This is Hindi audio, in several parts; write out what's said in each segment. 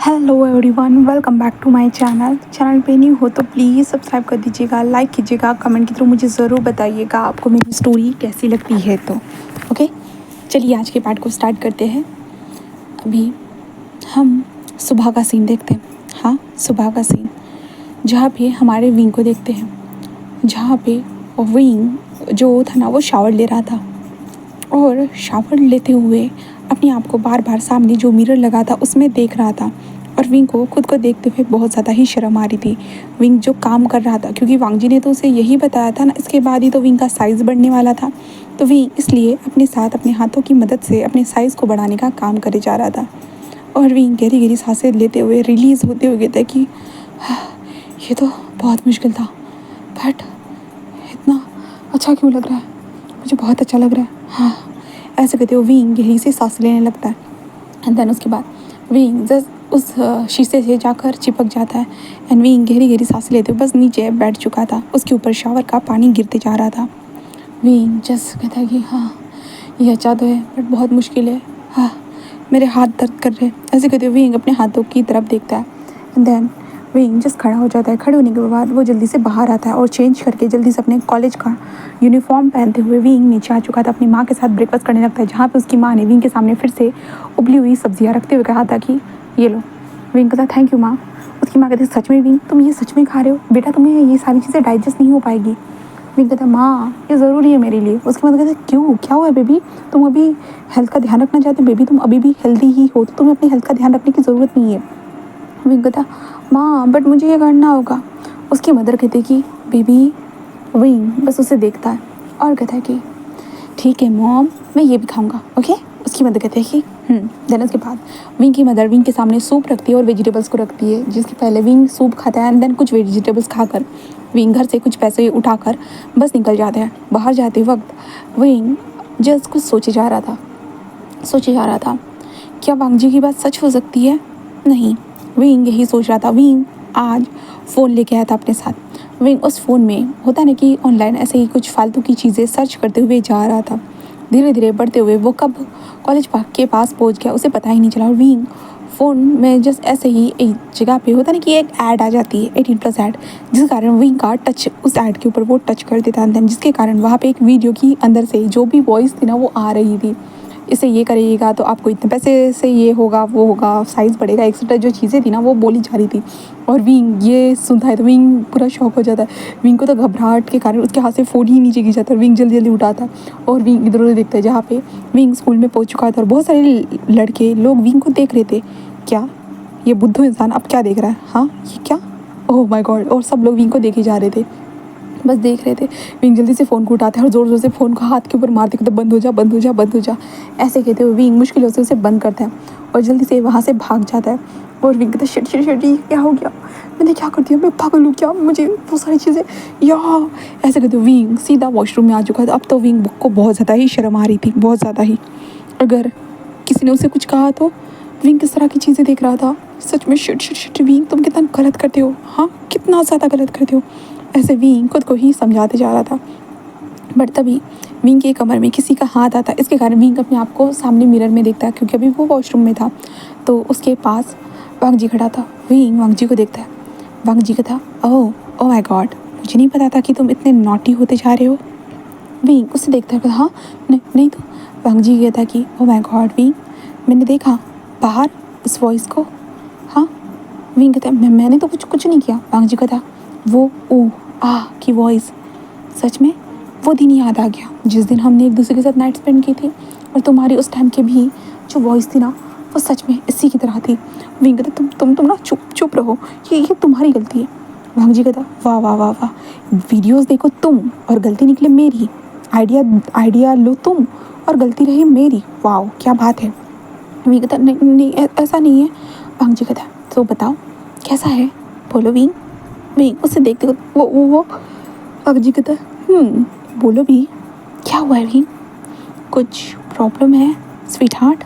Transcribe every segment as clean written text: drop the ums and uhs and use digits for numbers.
Hello everyone, welcome back to my channel पे न्यू हो तो प्लीज़ सब्सक्राइब कर दीजिएगा, लाइक कीजिएगा, कमेंट के थ्रू मुझे ज़रूर बताइएगा आपको मेरी स्टोरी कैसी लगती है। तो ओके, चलिए आज के पार्ट को स्टार्ट करते हैं। अभी हम सुबह का सीन देखते हैं। हाँ, सुबह का सीन जहाँ पे हमारे विंग को देखते हैं, जहाँ पे विंग जो था ना वो शावर ले रहा था और शावर लेते हुए अपने आप को बार बार सामने जो मिरर लगा था उसमें देख रहा था। और विंग को खुद को देखते हुए बहुत ज़्यादा ही शर्म आ रही थी। विंग जो काम कर रहा था, क्योंकि वांग जी ने तो उसे यही बताया था ना, इसके बाद ही तो विंग का साइज़ बढ़ने वाला था। तो विंग इसलिए अपने साथ अपने हाथों की मदद से अपने साइज़ को बढ़ाने का काम करे जा रहा था। और विंग गहरी गहरी सांसें लेते हुए रिलीज़ होते हुए कहता कि ये तो बहुत मुश्किल था, बट इतना अच्छा क्यों लग रहा है, मुझे बहुत अच्छा लग रहा है। हाँ, ऐसे कहते हुए विंग गहरी से सांस लेने लगता है। एंड देन उसके बाद विंग जस्ट उस शीशे से जाकर चिपक जाता है। एंड विंग गहरी गहरी सांस लेते हुए बस नीचे बैठ चुका था, उसके ऊपर शावर का पानी गिरते जा रहा था। विंग जस्ट कहता है कि हाँ, ये अच्छा तो है बट बहुत मुश्किल है। हाँ, मेरे हाथ दर्द कर रहे हैं। ऐसे कहते हुए विंग अपने हाथों की तरफ देखता है। एंड देन विंग जस्ट खड़ा हो जाता है। खड़े होने के बाद वो जल्दी से बाहर आता है और चेंज करके जल्दी से अपने कॉलेज का यूनिफॉर्म पहनते हुए विंग नीचे आ चुका था। अपनी माँ के साथ ब्रेकफास्ट करने लगता है, जहाँ पे उसकी माँ ने विंग के सामने फिर से उबली हुई सब्जियाँ रखते हुए कहा था कि ये लो। विंग कहता थैंक यू माँ। उसकी माँ कहती सच में विंग, तुम ये सच में खा रहे हो? बेटा तुम्हें ये सारी चीज़ें डाइजेस्ट नहीं हो पाएगी। विंग कहता माँ ये ज़रूरी है मेरे लिए। उसके बाद कहते क्यों, क्या हुआ है बेबी? तुम अभी हेल्थ का ध्यान रखना चाहते हो? बेबी तुम अभी भी हेल्दी ही हो, तो तुम्हें अपनी हेल्थ का ध्यान रखने की ज़रूरत नहीं है। विंग कहता माँ बट मुझे ये करना होगा। उसकी मदर कहती कि बेबी। विंग बस उसे देखता है और कहता है कि ठीक है मॉम, मैं ये भी खाऊंगा, ओके। उसकी मदर कहती है कि देन उसके बाद विंग की मदर विंग के सामने सूप रखती है और वेजिटेबल्स को रखती है, जिसके पहले विंग सूप खाता है एंड देन कुछ वेजिटेबल्स खाकर विंग घर से कुछ पैसे उठाकर बस निकल जाते हैं। बाहर जाते वक्त विंग जस्ट कुछ सोचे जा रहा था क्या वांग जी की बात सच हो सकती है? नहीं, विंग यही सोच रहा था। विंग आज फ़ोन लेके आया था अपने साथ। विंग उस फ़ोन में होता ना कि ऑनलाइन ऐसे ही कुछ फालतू की चीज़ें सर्च करते हुए जा रहा था। धीरे धीरे बढ़ते हुए वो कब कॉलेज के पास पहुंच गया उसे पता ही नहीं चला। और विंग फ़ोन में जस्ट ऐसे ही एक जगह पे होता ना कि एक ऐड आ जाती है 18+ ऐड, जिस कारण विंग का टच उस ऐड के ऊपर वो टच कर देता है, जिसके कारण वहाँ पे एक वीडियो की अंदर से जो भी वॉइस थी ना वो आ रही थी। इसे ये करिएगा तो आपको इतने पैसे से ये होगा, वो होगा, साइज़ बढ़ेगा, एक्सेट्रा जो चीज़ें थी ना वो बोली जा रही थी। और विंग ये सुनता है तो विंग पूरा शॉक हो जाता है। विंग को तो घबराहट के कारण उसके हाथ से फ़ोन ही नीचे गिर जाता है। विंग जल्दी जल्दी उठाता है और विंग इधर उधर देखता है, जहाँ पे विंग स्कूल में पहुँच चुका था और बहुत सारे लड़के लोग विंग को देख रहे थे। क्या ये बुद्धू इंसान अब क्या देख रहा है? हाँ, ये क्या? Oh my God. और सब लोग विंग को देखे जा रहे थे, बस देख रहे थे। विंग जल्दी से फ़ोन को उठाता है और ज़ोर ज़ोर से फ़ोन को हाथ के ऊपर मारते कहते बंद हो जा, बंद हो जा, बंद हो जा। ऐसे कहते हुए विंग मुश्किलों से उसे बंद करता है और जल्दी से वहाँ से भाग जाता है। और विंग कहता है शिट शिट शिट, ये क्या हो गया? मैंने क्या कर दिया? मैं पागल हूँ क्या? मुझे वो सारी चीज़ें या ऐसे कहते हुए विंग सीधा वॉशरूम में आ चुका था। अब तो विंग को बहुत ज़्यादा ही शर्म आ रही थी, बहुत ज़्यादा ही। अगर किसी ने उसे कुछ कहा तो विंग किस तरह की चीज़ें देख रहा था। सच में शिट शिट शिट विंग, तुम कितना गलत करते हो। हाँ, कितना ज़्यादा गलत करते हो। ऐसे विंग खुद को ही समझाते जा रहा था। बट तभी विंग के कमर में किसी का हाथ आता है, इसके कारण विंग अपने आप को सामने मिरर में देखता है, क्योंकि अभी वो वॉशरूम में था। तो उसके पास वांग जी खड़ा था। विंग वांग जी को देखता है। वांग जी का था ओह माय गॉड, मुझे नहीं पता था कि तुम इतने नॉटी होते जा रहे हो। विंग उसे देखता है, हाँ नहीं तो। वांग जी कहता कि ओह माय गॉड विंग, मैंने देखा बाहर उस वॉइस को। हाँ, विंग कहता है मैंने तो कुछ नहीं किया। वांग जी कहता वो ओ आ की वॉइस, सच में वो दिन याद आ गया जिस दिन हमने एक दूसरे के साथ नाइट स्पेंड की थी। और तुम्हारी उस टाइम के भी जो वॉइस थी ना वो सच में इसी की तरह थी। विंग कहता तुम ना चुप रहो, ये तुम्हारी गलती है। वांग जी कहता वाह वाह वाह वाह, वीडियोस देखो तुम और गलती निकले मेरी, आइडिया लो तुम और गलती रही मेरी। वाह क्या बात है। विंग कहता नहीं ऐसा नहीं है। वांग जी कहता तो बताओ कैसा है, बोलो विंग। विंग उससे देखते वो वांग जी कहता बोलो भी, क्या हुआ है विंग? कुछ प्रॉब्लम है स्वीट हार्ट?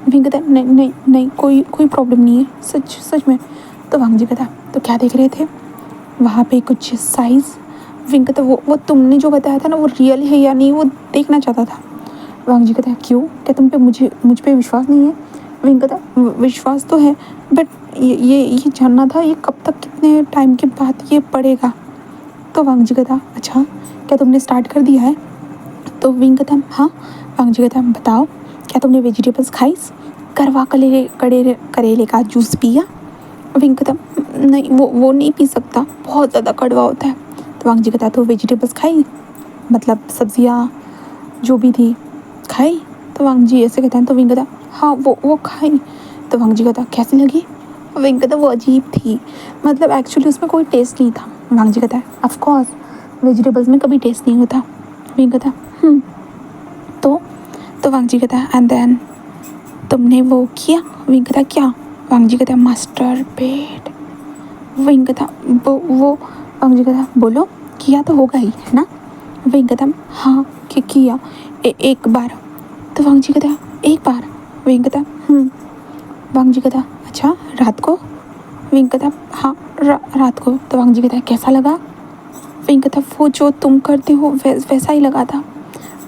विंग कहता नहीं कोई प्रॉब्लम नहीं है, सच में। तो वांग जी कहता तो क्या देख रहे थे वहाँ पे? कुछ साइज़? विंग कहता वो तुमने जो बताया था ना वो रियल है या नहीं वो देखना चाहता था। वांग जी कहता क्यों, क्या तुम पे मुझ पे विश्वास नहीं है? विंग कहता विश्वास तो है बट ये जानना था ये कब तक कितने टाइम के बाद ये पड़ेगा। तो वांग जी कहता अच्छा क्या तुमने स्टार्ट कर दिया है। तो विंग कहता हाँ। वांग जी कहता बताओ क्या तुमने वेजिटेबल्स खाई, करवा करेले का जूस पिया। विंग कहता नहीं वो नहीं पी सकता, बहुत ज़्यादा कड़वा होता है। तो वांग जी कहता तो वेजिटेबल्स खाई, मतलब सब्जियाँ जो भी थी खाई। तो वांग जी ऐसे कहते हैं। तो विंग कहता हाँ वो खाई। तो वांग जी कहता कैसी लगी। विंग कहता वो अजीब थी, मतलब एक्चुअली उसमें कोई टेस्ट नहीं था। वांग जी कहता है ऑफ कोर्स वेजिटेबल्स में कभी टेस्ट नहीं होता। विंग कहता तो वांग जी कहता एंड देन तुमने वो किया। विंग कहता क्या। वांग जी कहता मास्टर पेट। विंग कहता वो वांग जी कहता बोलो किया तो होगा ही है ना। विंग कहता हाँ किया एक बार। तो वांग जी कहता एक बार। विंग कहता वांग जी कहता अच्छा रात को। विंग कहता हाँ रात को। तो वांग जी कहता कैसा लगा। विंग कहता वो जो तुम करते हो वैसा ही लगा था।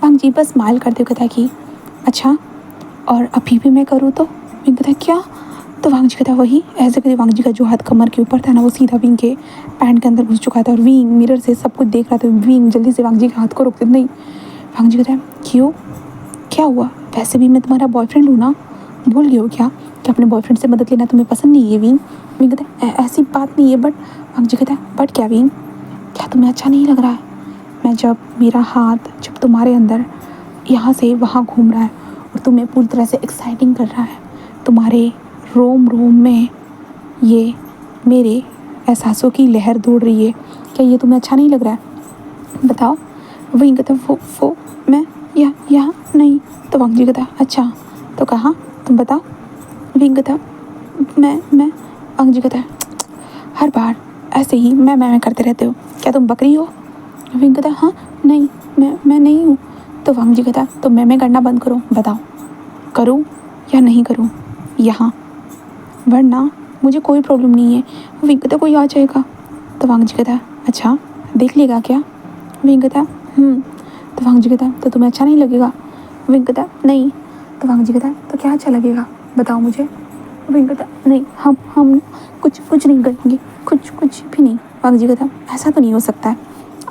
वांग जी बस स्माइल करते हुए कहता कि अच्छा और अभी भी मैं करूँ तो। विंग कहता क्या। तो वांग जी कहता वही ऐसे करके वांग जी का जो हाथ कमर के ऊपर था ना वो सीधा विंग के पैंट के अंदर घुस चुका था और विंग मिरर से सब कुछ देख रहा था। विंग जल्दी से वांग जी के हाथ को रोकते नहीं। वांग जी कहता क्यों क्या हुआ, वैसे भी मैं तुम्हारा बॉयफ्रेंड हूँ ना, भूल गए हो क्या कि अपने बॉयफ्रेंड से मदद लेना तुम्हें पसंद नहीं है। विंग विंग कहता है ऐसी बात नहीं है बट। वांग जी कहता है बट क्या विंग, क्या तुम्हें अच्छा नहीं लग रहा है मैं जब मेरा हाथ जब तुम्हारे अंदर यहाँ से वहाँ घूम रहा है और तुम्हें पूरी तरह से एक्साइटिंग कर रहा है, तुम्हारे रोम रोम में ये मेरे एहसासों की लहर दौड़ रही है, क्या ये तुम्हें अच्छा नहीं लग रहा है बताओ। विंग कहता वो मैं यहाँ नहीं। तो वांग जी कहता अच्छा तो कहाँ तुम बताओ। विंग कहता मैं। वांग जी कहता हर बार ऐसे ही मैं करते रहते हो, क्या तुम बकरी हो। विंग कहता हाँ नहीं मैं नहीं हूँ। तो वांग जी कहता तो मैं करना बंद करो, बताओ करूँ या नहीं करूँ यहाँ, वरना मुझे कोई प्रॉब्लम नहीं है। विंग कहता कोई आ जाएगा। तो वांग जी कहता अच्छा देख लेगा क्या। विंग कहता तो वांग जी कहता तो तुम्हें अच्छा नहीं लगेगा। विंग कहता नहीं। तो वांग जी कहता तो क्या अच्छा लगेगा बताओ मुझे। विंग कहता नहीं हम कुछ नहीं करेंगे, कुछ भी नहीं। वांग जी कहता ऐसा तो नहीं हो सकता है,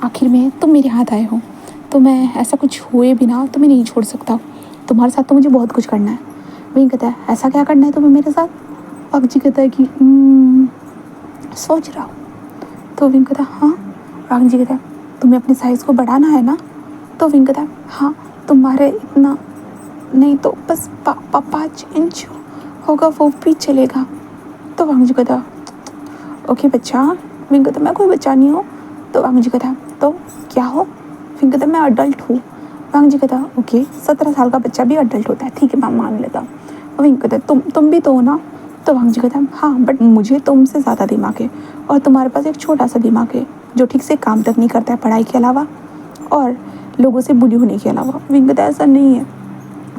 आखिर में तुम मेरे हाथ आए हो तो मैं ऐसा कुछ हुए बिना तुम्हें नहीं छोड़ सकता, तुम्हारे साथ तो मुझे बहुत कुछ करना है। विंग कहता है ऐसा क्या करना है तुम्हें मेरे साथ। वांग जी कहता है कि सोच रहा हूँ। तो विंग कहता हाँ। वांग जी कहता तुम्हें अपने साइज़ को बढ़ाना है ना। तो विंग कहता हाँ तुम्हारे इतना नहीं तो बस 5 इंच होगा वो भी चलेगा। तो वांग जी कहता ओके बच्चा। विंग कहता मैं कोई बच्चा नहीं हूँ। तो वांग जी कहता तो क्या हो। विंग कहता मैं अडल्ट हूँ। वांग जी कहता ओके 17 साल का बच्चा भी अडल्ट होता है, ठीक है मैं मान लेता हूँ। विंग कहता तुम भी तो हो ना। तो वांग जी कहता हाँ बट मुझे तुमसे ज़्यादा दिमाग है और तुम्हारे पास एक छोटा सा दिमाग है जो ठीक से काम तक नहीं करता है पढ़ाई के अलावा और लोगों से बुली होने के अलावा। विंग कहता ऐसा नहीं है।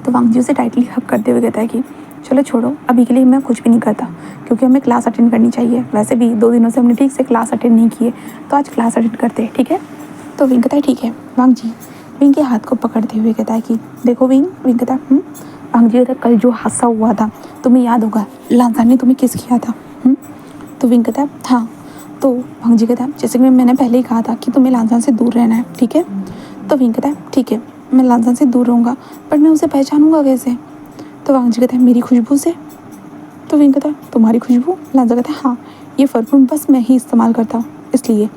तो वांग जी उसे टाइटली हक करते हुए कहता है कि चलो छोड़ो अभी के लिए मैं कुछ भी नहीं करता क्योंकि हमें क्लास अटेंड करनी चाहिए, वैसे भी 2 दिनों से हमने ठीक से क्लास अटेंड नहीं किए तो आज क्लास अटेंड करते हैं ठीक है। तो विंग कहता है ठीक है। वांग जी विंग के हाथ को पकड़ते हुए कहता है कि देखो विंग। विंग कहता वांग जी कहता कल जो हादसा हुआ था तुम्हें याद होगा, लांसान ने तुम्हें किस किया था। तो विंग कहता हाँ। तो वांग जी कहता जैसे कि मैंने पहले ही कहा था कि तुम्हें लांसान से दूर रहना है ठीक है। तो विंग कहता ठीक है मैं लांसान से दूर रहूँगा बट मैं उसे पहचानूंगा कैसे। तो वांग जी कहता मेरी खुशबू से। तो विंग कहता तुम्हारी खुशबू। लांसा कहता हाँ ये परफ्यूम बस मैं ही इस्तेमाल करता हूँ इसलिए।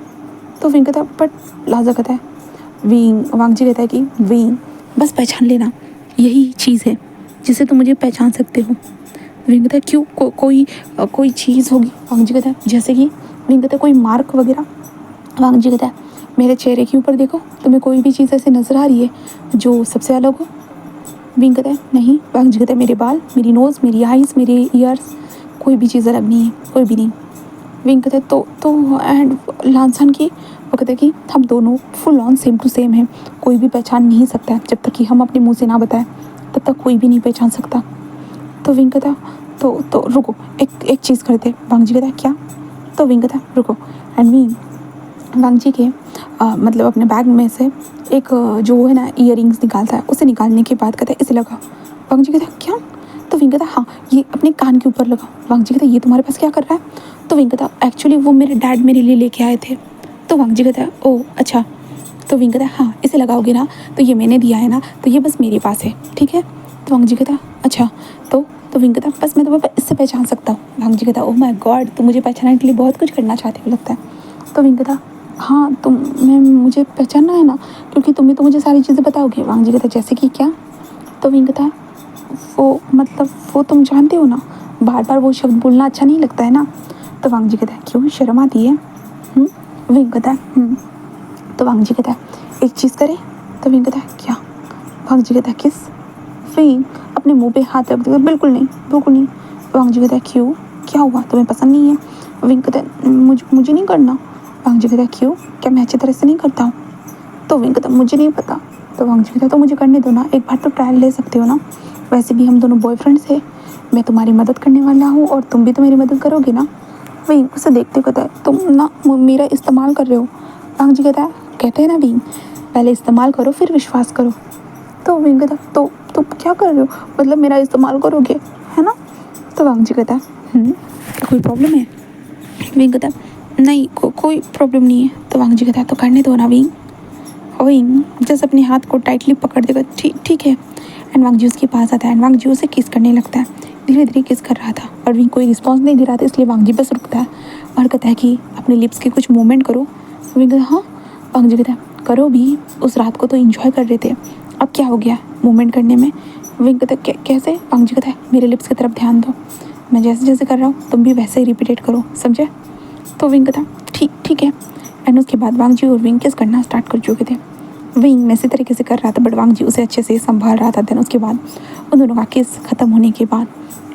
तो विंग कहता बट लांसा कहता विंग। वांग जी कहता है कि विंग बस पहचान लेना, यही चीज़ है जिससे तुम मुझे पहचान सकते हो। विंग कहता क्यों कोई चीज़ होगी। वांग जी कहता जैसे कि। विंग कहता कोई मार्क वगैरह। वांग जी कहता मेरे चेहरे के ऊपर देखो तुम्हें कोई भी चीज़ ऐसे नज़र आ रही है जो सबसे अलग हो। विंग कहता नहीं। वांग जी कहता मेरे बाल, मेरी नोज़, मेरी आइज़, मेरे ईयर्स, कोई भी चीज़ अलग नहीं है, कोई भी नहीं। विंग कहता तो एंड लांसान की। वो कहता कि हम दोनों full on same to same हैं, कोई भी पहचान नहीं सकता, जब तक कि हम अपने मुंह से ना बताएं तब तक कोई भी नहीं पहचान सकता। तो विंग कहता तो रुको एक चीज़ करते। वांग जी कहता क्या। तो विंग कहता रुको एंड विंग वांग जी के मतलब अपने बैग में से एक जो है ना ईयरिंग्स निकालता है, उसे निकालने के बाद कहता है इसे लगा। वांग जी कहता क्या। तो विंग कहता हाँ ये अपने कान के ऊपर लगा। वांग जी कहता ये तुम्हारे पास क्या कर रहा है? तो विंग कहता एक्चुअली वो मेरे डैड मेरे लिए लेके आए थे। तो वांग जी कहता ओ अच्छा। तो विंग कहता हाँ इसे लगाओगे ना, तो ये मैंने दिया है ना, तो ये बस मेरे पास है, ठीक है। तो वांग जी कहता अच्छा। तो विंग कहता बस मैं तुम्हें इससे पहचान सकता हूँ। वांग जी कहता ओह माय गॉड, तुम मुझे पहचानने के लिए बहुत कुछ करना चाहते हो लगता है। तो विंग कहता हाँ मुझे पहचानना है ना, क्योंकि तुम ही तो मुझे सारी चीज़ें बताओगे। वांग जी कहता जैसे कि क्या? तो विंग कहता वो मतलब वो तुम जानते हो ना, बार बार वो शब्द बोलना अच्छा नहीं लगता है ना। तो वांग जी कहता है क्यों, शर्म आती है? विंग कहता है तो वांग जी कहता है एक चीज़ करें? तो विंग कहता है क्या? वांग जी कहता है किस? विंग अपने मुंह पे हाथ रख देता बिल्कुल नहीं बिल्कुल नहीं। वांग जी कहता है क्यों, क्या हुआ, तुम्हें पसंद नहीं है? विंग कहता है मुझे नहीं करना। वांग जी कहता है क्यों, क्या मैं अच्छी तरह से नहीं करता हूँ? तो विंग कहता मुझे नहीं पता। तो वांग जी कहता तो मुझे करने दो ना, एक बार तो ट्रायल ले सकते हो ना, वैसे भी हम दोनों बॉयफ्रेंड्स हैं, मैं तुम्हारी मदद करने वाला हूँ और तुम भी तो मेरी मदद करोगे ना। विंग उसे देखते कहता है तुम ना मेरा इस्तेमाल कर रहे हो। वांग जी कहते हैं ना विंग पहले इस्तेमाल करो फिर विश्वास करो। तो विंग कहता तो क्या कर रहे हो, मतलब मेरा इस्तेमाल करोगे है ना? तो वांग जी कहता क्या कोई प्रॉब्लम है? विंग कहता नहीं कोई प्रॉब्लम नहीं है। तो वांग जी कहता तो करने दो ना विंग। विंग जस्ट अपने हाथ को टाइटली पकड़ देगा ठीक है। एंड वांग जी उसके पास आता है एंड वांग जी उसे किस करने लगता है, धीरे धीरे किस कर रहा था और विंग कोई रिस्पॉन्स नहीं दे रहा था, इसलिए वांग जी बस रुकता है और कहता है कि अपने लिप्स के कुछ मूवमेंट करो। विंग कहता हाँ। वांग जी कहता है करो भी, उस रात को तो इंजॉय कर रहे थे, अब क्या हो गया मूवमेंट करने में? विंग कहता है कैसे? वांग जी कहता है मेरे लिप्स की तरफ ध्यान दो, मैं जैसे जैसे कर रहा हूँ तुम भी वैसे ही रिपीटेट करो, समझे? तो विंग कहता ठीक है। एंड उसके बाद वांग जी और विंग किस करना स्टार्ट कर चुके थे। विंग इसी तरीके से कर रहा था बट वांग जी उसे अच्छे से संभाल रहा था। देन उसके बाद उन दोनों का किस ख़त्म होने के बाद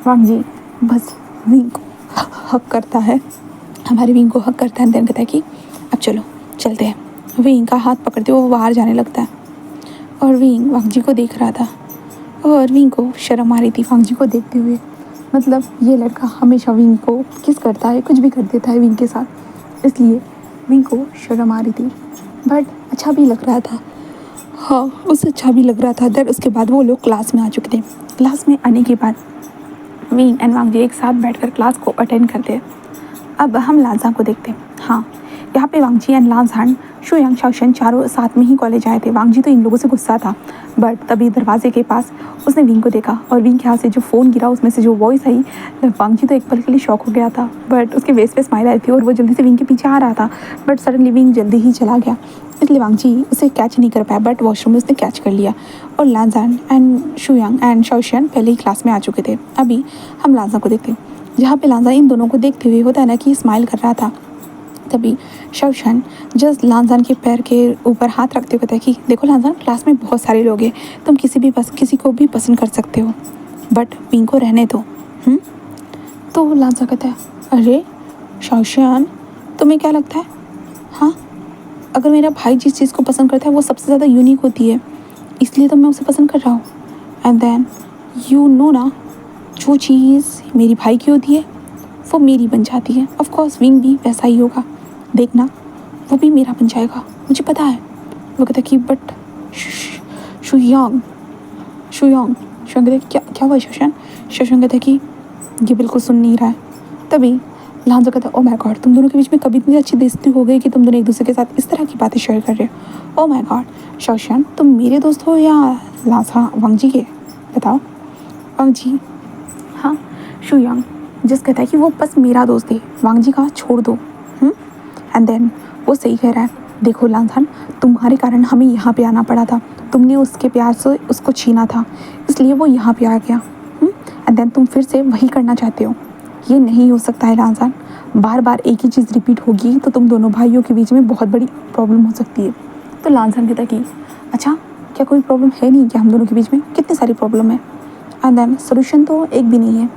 वांग जी बस विंग को हक करता है, हमारे विंग को हक करता है। देन कहता है कि अब चलो चलते हैं। विंग का हाथ पकड़ते वो बाहर जाने लगता है और विंग वांग जी को देख रहा था और विंग को शर्म आ रही थी वांग जी को देखते हुए, मतलब ये लड़का हमेशा विंग को किस करता है, कुछ भी कर देता है विंग के साथ, इसलिए विंग को शर्म आ रही थी बट अच्छा भी लग रहा था। हाँ उसे अच्छा भी लग रहा था। देन उसके बाद वो लोग क्लास में आ चुके थे। क्लास में आने के बाद विंग एंड वांग जी एक साथ बैठकर क्लास को अटेंड करते हैं। अब हम लांजा को देखते हैं। हाँ यहाँ पे वांग जी एंड लांजान शुयांग शाओशन चारों साथ में ही कॉलेज आए थे। वांग जी तो इन लोगों से गुस्सा था बट तभी दरवाजे के पास उसने विंग को देखा और विंग के हाथ से जो फ़ोन गिरा उसमें से जो वॉइस आई, वांग जी तो एक पल के लिए शॉक हो गया था बट उसके फेस पे स्माइल आई थी और वो जल्दी से विंग के पीछे आ रहा था बट सडनली विंग जल्दी ही चला गया, इसलिए वांग जी उसे कैच नहीं कर पाया बट वॉशरूम में उसने कैच कर लिया। और लांजान एंड शुयांग एंड शाओशन पहले ही क्लास में आ चुके थे। अभी हम लांजा को देखते हैं, जहाँ पे लांजा इन दोनों को देखते हुए होता है ना कि स्माइल कर रहा था, तभी शाओशन जस्ट लांजान के पैर के ऊपर हाथ रखते हुए कहता है कि देखो लांजान क्लास में बहुत सारे लोग हैं, तुम किसी को भी पसंद कर सकते हो बट विंग को रहने दो। तो लांजा कहता है अरे शाओशन तुम्हें क्या लगता है, हाँ अगर मेरा भाई जिस चीज़ को पसंद करता है वो सबसे ज़्यादा यूनिक होती है, इसलिए तो मैं उसे पसंद कर रहा हूँ। एंड देन यू नो ना, जो चीज़ मेरी भाई की होती है वो मेरी बन जाती है। ऑफ कोर्स विंग भी वैसा ही होगा, देखना वो भी मेरा बन जाएगा, मुझे पता है। वो कहता है कि बट शुयांग शुयांग शुयांग कहते क्या क्या हुआ शाओशन? शाओशन कहता है कि ये बिल्कुल सुन नहीं रहा है। तभी लांजा कहता है ओ माय गॉड, तुम दोनों के बीच में कभी इतनी अच्छी दोस्ती हो गई कि तुम दोनों एक दूसरे के साथ इस तरह की बातें शेयर कर रहे हो। ओ माय गॉड शाओशन, तुम मेरे दोस्त हो या लांजा वांग जी के, बताओ। वांग जी हाँ। शुयांग जिस कहता है कि वो बस मेरा दोस्त है, वांग जी का छोड़ दो। एंड देन वो सही कह रहा है, देखो लांजान तुम्हारे कारण हमें यहाँ पे आना पड़ा था, तुमने उसके प्यार से उसको छीना था इसलिए वो यहाँ पे आ गया। एंड देन तुम फिर से वही करना चाहते हो, ये नहीं हो सकता है लांजान, बार बार एक ही चीज़ रिपीट होगी तो तुम दोनों भाइयों के बीच में बहुत बड़ी प्रॉब्लम हो सकती है। तो लांजान कहता कि अच्छा क्या कोई प्रॉब्लम है नहीं क्या हम दोनों के बीच में, कितनी सारी प्रॉब्लम है। एंड देन सोल्यूशन तो एक भी नहीं है,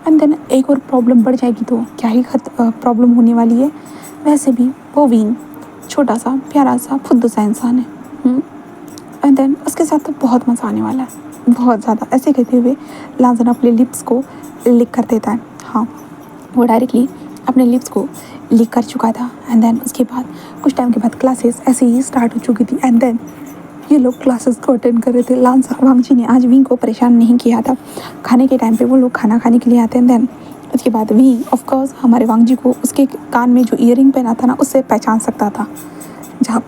एंड देन एक और प्रॉब्लम बढ़ जाएगी तो क्या ही प्रॉब्लम होने वाली है। वैसे भी वो विंग छोटा सा प्यारा सा फुद्दू सा इंसान है। एंड देन उसके साथ तो बहुत मज़ा आने वाला है, बहुत ज़्यादा। ऐसे कहते हुए लांजान अपने लिप्स को लिक कर देता है। हाँ वो डायरेक्टली अपने लिप्स को लिक कर चुका था। एंड देन उसके बाद कुछ टाइम के बाद क्लासेस ऐसे ही स्टार्ट हो चुकी थी। एंड देन ये लोग क्लासेस को अटेंड कर रहे थे। वांगजी ने आज विंग को परेशान नहीं किया था। खाने के टाइम पे वो लोग खाना खाने के लिए आते हैं। देन उसके बाद विंग ऑफ कोर्स हमारे वांगजी को उसके कान में जो ईयरिंग पहना था ना उससे पहचान सकता था। जहाँ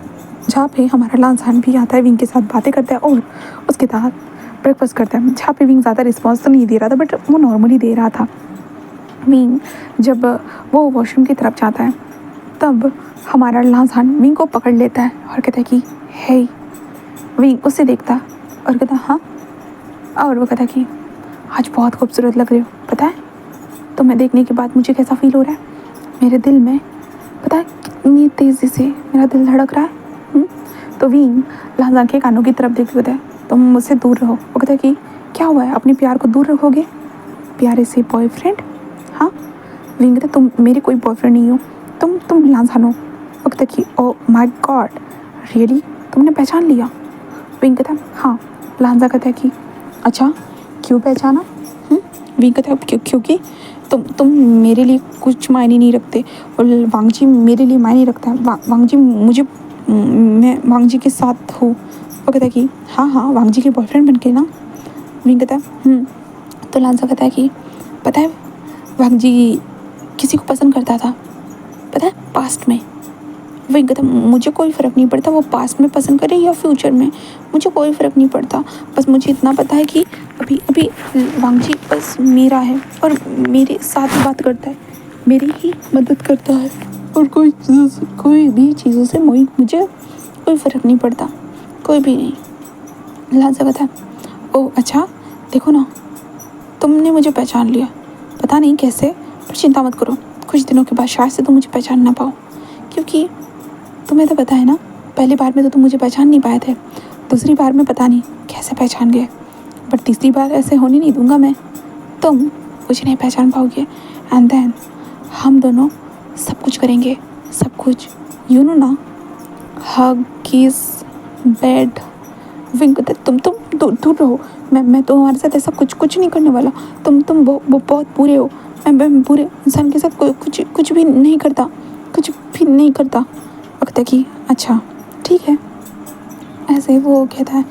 जहाँ पे हमारा लांसान भी आता है, विंग के साथ बातें करता है और उसके साथ ब्रेकफास्ट करता है। जहाँ पे विंग ज़्यादा रिस्पॉन्स तो नहीं दे रहा था बट वो नॉर्मली दे रहा था। विंग जब वो वॉशरूम की तरफ जाता है तब हमारा लांसान विंग को पकड़ लेता है और कहता है कि हे। विंग उससे देखता और कहता हाँ, और वो कहता कि आज बहुत खूबसूरत लग रही हो। पता है तुम्हें देखने के बाद मुझे कैसा फील हो रहा है? मेरे दिल में पता है कितनी तेज़ी से मेरा दिल धड़क रहा है। तो विंग लांसान के कानों की तरफ देख कहता है तुम मुझसे दूर रहो। वो कहता है कि क्या हुआ है, अपने प्यार को दूर रखोगे? प्यारे से बॉयफ्रेंड? हाँ। विंग कहता तुम मेरे कोई बॉयफ्रेंड नहीं हो, तुम लांसान हो। वो कहता कि ओ माय गॉड रियली, तुमने पहचान लिया? विंग कहता हाँ। लांजा कहता है कि अच्छा क्यों पहचाना? विंग कहता है क्योंकि तुम मेरे लिए कुछ मायने नहीं रखते और वांगजी मेरे लिए मायने रखता है। वांगजी मुझे मैं वांगजी के साथ हूँ। वो कहता है कि हाँ वांगजी के बॉयफ्रेंड बन के ना। विंग कहता है तो लांजा कहता है कि पता है वांगजी किसी को पसंद करता था, पता है पास्ट में। विंग कहता मुझे कोई फ़र्क नहीं पड़ता वो पास्ट में पसंद करे या फ्यूचर में, मुझे कोई फ़र्क नहीं पड़ता। बस मुझे इतना पता है कि अभी अभी वांगजी बस मेरा है और मेरे साथ ही बात करता है, मेरी ही मदद करता है और कोई भी चीज़ों से मुझे कोई फ़र्क नहीं पड़ता, कोई भी नहीं। लांजा कहता है ओ अच्छा, देखो ना तुमने मुझे पहचान लिया, पता नहीं कैसे, पर चिंता मत करो, कुछ दिनों के बाद शायद से तुम मुझे पहचान ना पाओ, क्योंकि तुम्हें तो पता है ना पहली बार में तो तुम मुझे पहचान नहीं पाए थे, दूसरी बार में पता नहीं कैसे पहचान गए, बट तीसरी बार ऐसे होने नहीं दूंगा मैं, तुम मुझे नहीं पहचान पाओगे। एंड देन हम दोनों सब कुछ करेंगे, सब कुछ, यू नो ना, हग, किस, बेड। विंग तुम दूर रहो, मैं तो हमारे साथ ऐसा कुछ नहीं करने वाला, तुम बहुत बुरे हो, मैं बुरे इंसान के साथ कुछ भी नहीं करता, कुछ भी नहीं करता। वक्त कि अच्छा ठीक है, ऐसे वो कहता है।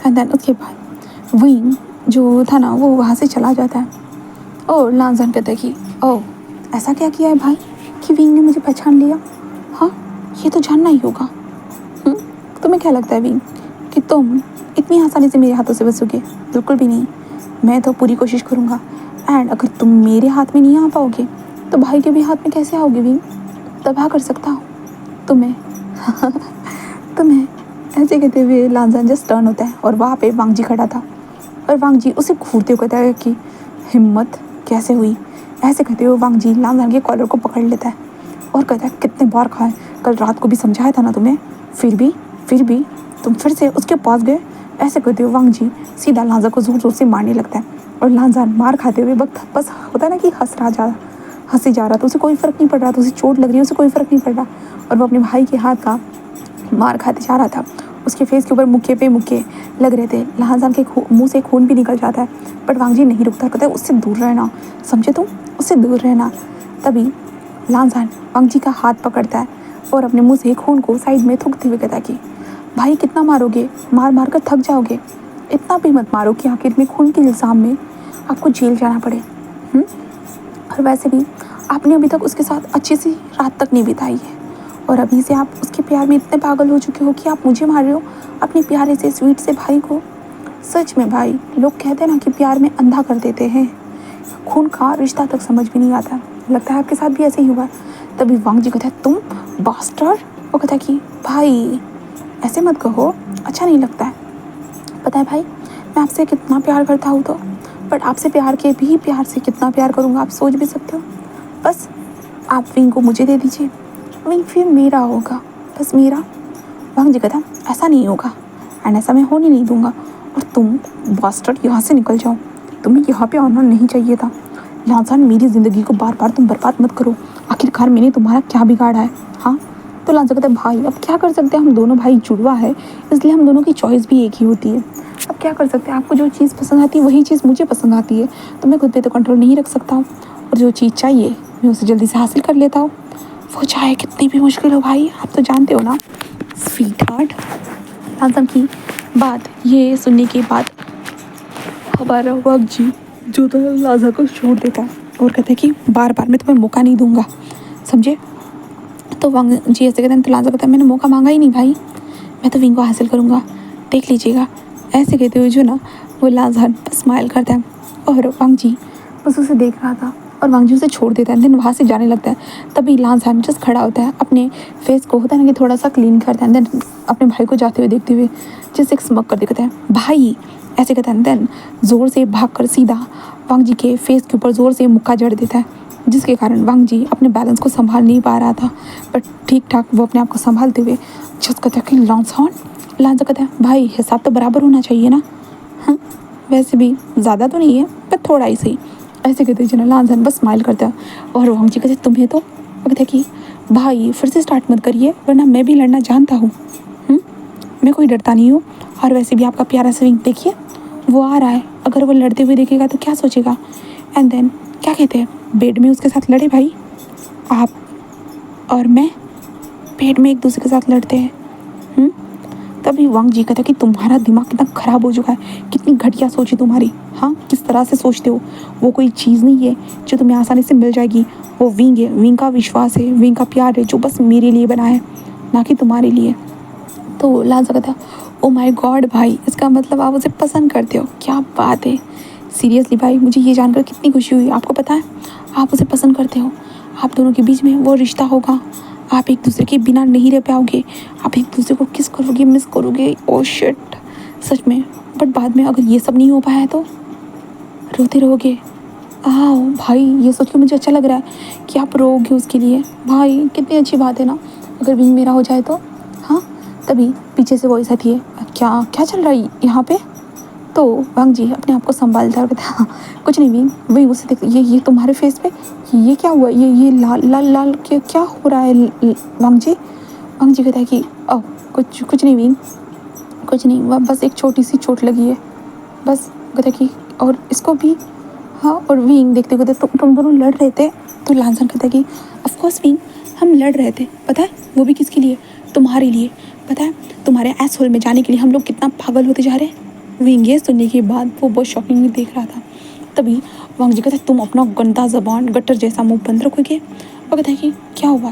एंड देन उसके बाद विंग जो था ना वो वहाँ से चला जाता है और लांजान कहता है कि ओह ऐसा क्या किया है भाई कि विंग ने मुझे पहचान लिया? हाँ ये तो जानना ही होगा। तुम्हें क्या लगता है विंग कि तुम इतनी आसानी से मेरे हाथों से बचोगे? बिल्कुल भी नहीं, मैं तो पूरी कोशिश करूँगा। एंड अगर तुम मेरे हाथ में नहीं आ पाओगे तो भाई के भी हाथ में कैसे आओगे विंग? तबाह कर सकता हूँ तुम्हें। तुम्हें ऐसे कहते हुए लांजान जस्ट टर्न होता है और वहाँ पे वांगजी खड़ा था और वांगजी उसे घूरते हुए कहता है कि हिम्मत कैसे हुई? ऐसे कहते हुए वांगजी लांजान के कॉलर को पकड़ लेता है और कहता है कितने बार खाए, कल रात को भी समझाया था ना तुम्हें, फिर भी तुम फिर से उसके पास गए। ऐसे कहते हुए वांगजी सीधा लांजा को जोर जोर से मारने लगता है और लांजान मार खाते हुए वक्त बस होता है ना कि हंसी जा रहा था, उसे कोई फ़र्क नहीं पड़ रहा था, उसे चोट लग रही है उसे कोई फ़र्क नहीं पड़ रहा और वो अपने भाई के हाथ का मार खाते जा रहा था। उसके फेस के ऊपर मुक्के पे मुक्के लग रहे थे, लांजान के मुंह से खून भी निकल जाता है, बट वांगजी नहीं रुकता, कहता है उससे दूर रहना, समझे तुम, उससे दूर रहना। तभी लांजान वांगजी का हाथ पकड़ता है और अपने मुंह से खून को साइड में थूकते हुए कहता है कि भाई कितना मारोगे, मार कर थक जाओगे, इतना भी मत मारो कि आखिर में खून के इल्ज़ाम में आपको जेल जाना पड़े। और वैसे भी आपने अभी तक उसके साथ अच्छी सी रात तक नहीं बिताई है और अभी से आप उसके प्यार में इतने पागल हो चुके हो कि आप मुझे मार रहे हो, अपने प्यारे से स्वीट से भाई को। सच में भाई, लोग कहते हैं ना कि प्यार में अंधा कर देते हैं, खून का रिश्ता तक समझ भी नहीं आता, लगता है आपके साथ भी ऐसे ही हुआ। तभी वांगजी कहता है तुम बास्टर्ड। वो कहता है कि भाई ऐसे मत कहो, अच्छा नहीं लगता है, पता है भाई मैं आपसे कितना प्यार करता हूँ, तो बट आपसे प्यार के भी प्यार से कितना प्यार करूँगा आप सोच भी सकते हो। बस आप विंग को मुझे दे दीजिए, विंग फिर मेरा होगा, बस मेरा। वांगजी कहता ऐसा नहीं होगा एंड ऐसा मैं होने नहीं दूंगा और तुम बास्टर्ड यहाँ से निकल जाओ, तुम्हें यहाँ पे आना नहीं चाहिए था। लांजान मेरी ज़िंदगी को बार बार तुम बर्बाद मत करो, आखिरकार मैंने तुम्हारा क्या बिगाड़ा है? हाँ। तो लांजा कहता है भाई अब क्या कर सकते हैं, हम दोनों भाई जुड़वा है इसलिए हम दोनों की चॉइस भी एक ही होती है, अब क्या कर सकते हैं, आपको जो चीज़ पसंद आती है वही चीज़ मुझे पसंद आती है, तो मैं खुद पे तो कंट्रोल नहीं रख सकता हूँ और जो चीज़ चाहिए मैं उसे जल्दी से हासिल कर लेता हूँ, वो चाहे कितनी भी मुश्किल हो भाई, आप तो जानते हो ना स्वीट हार्ट। लांजान की बात ये सुनने के बाद हमारा वक्त जी जो तो लाजा को छोड़ देता है और कहता है कि बार बार मैं तुम्हें मौका नहीं दूंगा, समझे। तो वांग जी ऐसे कहते हैं, तो लाजा कहता है मैंने मौका मांगा ही नहीं भाई, मैं तो विंग को हासिल करूँगा, देख लीजिएगा। ऐसे कहते हुए जो ना वो लाजा स्माइल करता है और वांग जी बस उसे देख रहा था और वांग जी उसे छोड़ देता है, देन वहाँ से जाने लगता है। तभी लाजान जस्ट खड़ा होता है, अपने फेस को होता है ना कि थोड़ा सा क्लीन करता है, देन अपने भाई को जाते हुए देखते हुए जस्ट एक स्मक कर देखता है, भाई ऐसे कहता है। देन ज़ोर से भाग कर सीधा वांग जी के फेस के ऊपर ज़ोर से मुक्का जड़ देता है, जिसके कारण वांग जी अपने बैलेंस को संभाल नहीं पा रहा था, बट ठीक ठाक वो अपने आप को संभालते हुए जस्ट कहता है कि लांसा कहता है भाई हिसाब तो बराबर होना चाहिए ना, हाँ वैसे भी ज़्यादा तो नहीं है पर थोड़ा ही सही। ऐसे कहते जना लांसन बस स्माइल करता है और वांग जी कहते तुम्हें तो कहते कि भाई फिर से स्टार्ट मत करिए वरना मैं भी लड़ना जानता हूँ, मैं कोई डरता नहीं हूँ। और वैसे भी आपका प्यारा स्विंग देखिए वो आ रहा है, अगर वो लड़ते हुए देखेगा तो क्या सोचेगा। एंड देन क्या कहते हैं, बेड में उसके साथ लड़े भाई, आप और मैं बेड में एक दूसरे के साथ लड़ते हैं। तभी वांग जी कहता है कि तुम्हारा दिमाग कितना ख़राब हो चुका है, कितनी घटिया सोच है तुम्हारी, हाँ किस तरह से सोचते हो, वो कोई चीज़ नहीं है जो तुम्हें आसानी से मिल जाएगी, वो विंग है, विंग का विश्वास है, विंग का प्यार है जो बस मेरे लिए बना है ना कि तुम्हारे लिए। तो लाजा कहता ओ माय गॉड भाई, इसका मतलब आप उसे पसंद करते हो, क्या बात है। सीरियसली भाई मुझे ये जानकर कितनी खुशी हुई, आपको पता है आप उसे पसंद करते हो, आप दोनों के बीच में वो रिश्ता होगा, आप एक दूसरे के बिना नहीं रह पाओगे, आप एक दूसरे को किस करोगे, मिस करोगे, ओ शिट सच में। बट बाद में अगर ये सब नहीं हो पाया तो रोते रहोगे। आओ भाई ये सोच के मुझे अच्छा लग रहा है कि आप रोओगे उसके लिए, भाई कितनी अच्छी बात है ना अगर विंग मेरा हो जाए तो। हाँ तभी पीछे से वॉइस आती है, क्या क्या चल रहा है यहाँ पे। तो वांग जी अपने आप को संभालता है और कहता हाँ कुछ नहीं विंग, वही उसे देख ये तुम्हारे फेस पे ये क्या हुआ, ये लाल लाल लाल क्या हो रहा है वांग जी कहता है कि ओ कुछ नहीं विंग, कुछ नहीं, बस एक छोटी सी चोट लगी है बस। कहता कि और इसको भी, हाँ और विंग देखते कहते तुम दोनों लड़ रहे थे। तो लांसन कहता है कि ऑफकोर्स विंग हम लड़ रहे थे, पता है वो भी किसके लिए, तुम्हारे लिए, पता है तुम्हारे एस होल में जाने के लिए हम लोग कितना पागल होते जा रहे हैं। विंग ये सुनने के बाद वो बहुत शॉकिंग देख रहा था। तभी वांग जी कहते तुम अपना गंदा जबान गट्टर जैसा मुंह बंद रखोगे। वो कहता है कि क्या हुआ,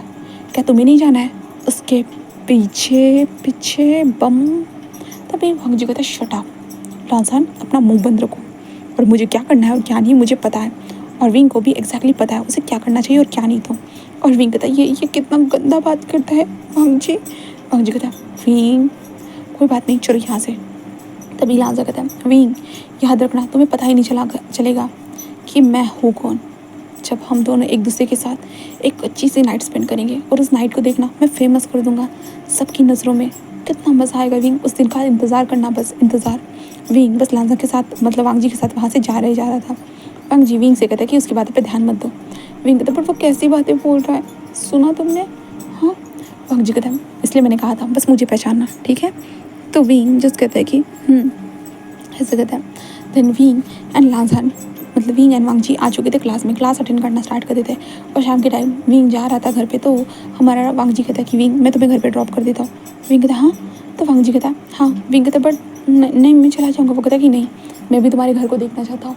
क्या तुम्हें नहीं जाना है उसके पीछे पीछे बम। तभी वांग जी कहता शट अप लांसन, अपना मुंह बंद रखो और मुझे क्या करना है और क्या नहीं मुझे पता है, और विंग को भी एग्जैक्टली पता है उसे क्या करना चाहिए और क्या नहीं। तो और विंग कहता है ये कितना गंदा बात करता है वांग जी कहता है विंग कोई बात नहीं चलो यहाँ से। तभी लांसा कहता है विंग याद रखना तुम्हें पता ही नहीं चलेगा कि मैं हूँ कौन, जब हम दोनों एक दूसरे के साथ एक अच्छी सी नाइट स्पेंड करेंगे और उस नाइट को देखना मैं फेमस कर दूंगा सबकी नज़रों में, कितना मज़ा आएगा विंग, उस दिन का इंतज़ार करना, बस इंतज़ार। विंग बस लांसा के साथ मतलब वांग जी के साथ वहाँ से जा रहा था। वांग जी विंग से कहता है कि उसकी बातों पे ध्यान मत दो। विंग कहता पर वो कैसी बातें बोल रहा है, सुना तुमने, हाँ। वांग जी कहता है इसलिए मैंने कहा था बस मुझे पहचानना, ठीक है। तो विंग जस्ट कहता है कि ऐसे कहता है। देन विंग एंड लांसन मतलब विंग एंड वांग जी आ चुके थे क्लास में, क्लास अटेंड करना स्टार्ट कर देते और शाम के टाइम विंग जा रहा था घर पे। तो हमारा वांग जी कहता है कि विंग मैं तुम्हें घर पे ड्रॉप कर देता हूँ। विंग कहता हाँ, तो वांग जी कहता हाँ, विंग कहता बट नहीं मैं चला जाऊँगा। वो कहता कि नहीं मैं भी तुम्हारे घर को देखना चाहता हूँ।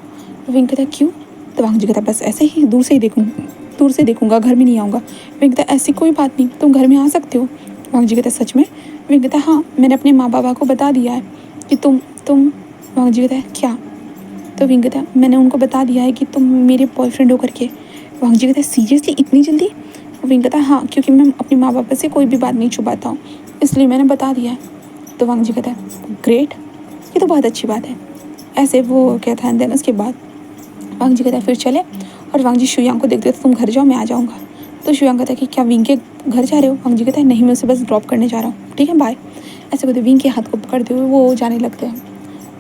विंग कहता क्यों, तो वांग जी कहता बस ऐसे ही दूर से देखूँगा, घर में नहीं आऊँगा। विंग कहता ऐसी कोई बात नहीं, तुम घर में आ सकते हो। वांग जी कहता सच में। विंग कहता हाँ मैंने अपने माँ बाबा को बता दिया है कि तुम वांग जी कहता है क्या, तो विंग कहता मैंने उनको बता दिया है कि तुम मेरे बॉयफ्रेंड हो करके। वांग जी कहता सीरियसली इतनी जल्दी। विंग कहता हाँ क्योंकि मैं अपने माँ बाप से कोई भी बात नहीं छुपाता हूँ इसलिए मैंने बता दिया है। तो वांग जी कहता है ग्रेट, ये तो बहुत अच्छी बात है। ऐसे वो कहता है। देन उसके बाद वांग जी कहता है फिर चले, और वांग जी शुयांग को देखते तुम घर जाओ मैं आ जाऊँगा। तो शुयांग कहता है कि क्या विंग के घर जा रहे हो। वांग जी कहता है नहीं मैं उसे बस ड्रॉप करने जा रहा हूँ, ठीक है बाय। ऐसे कहते विंग के हाथ को पकड़ते हुए वो जाने लगते हैं,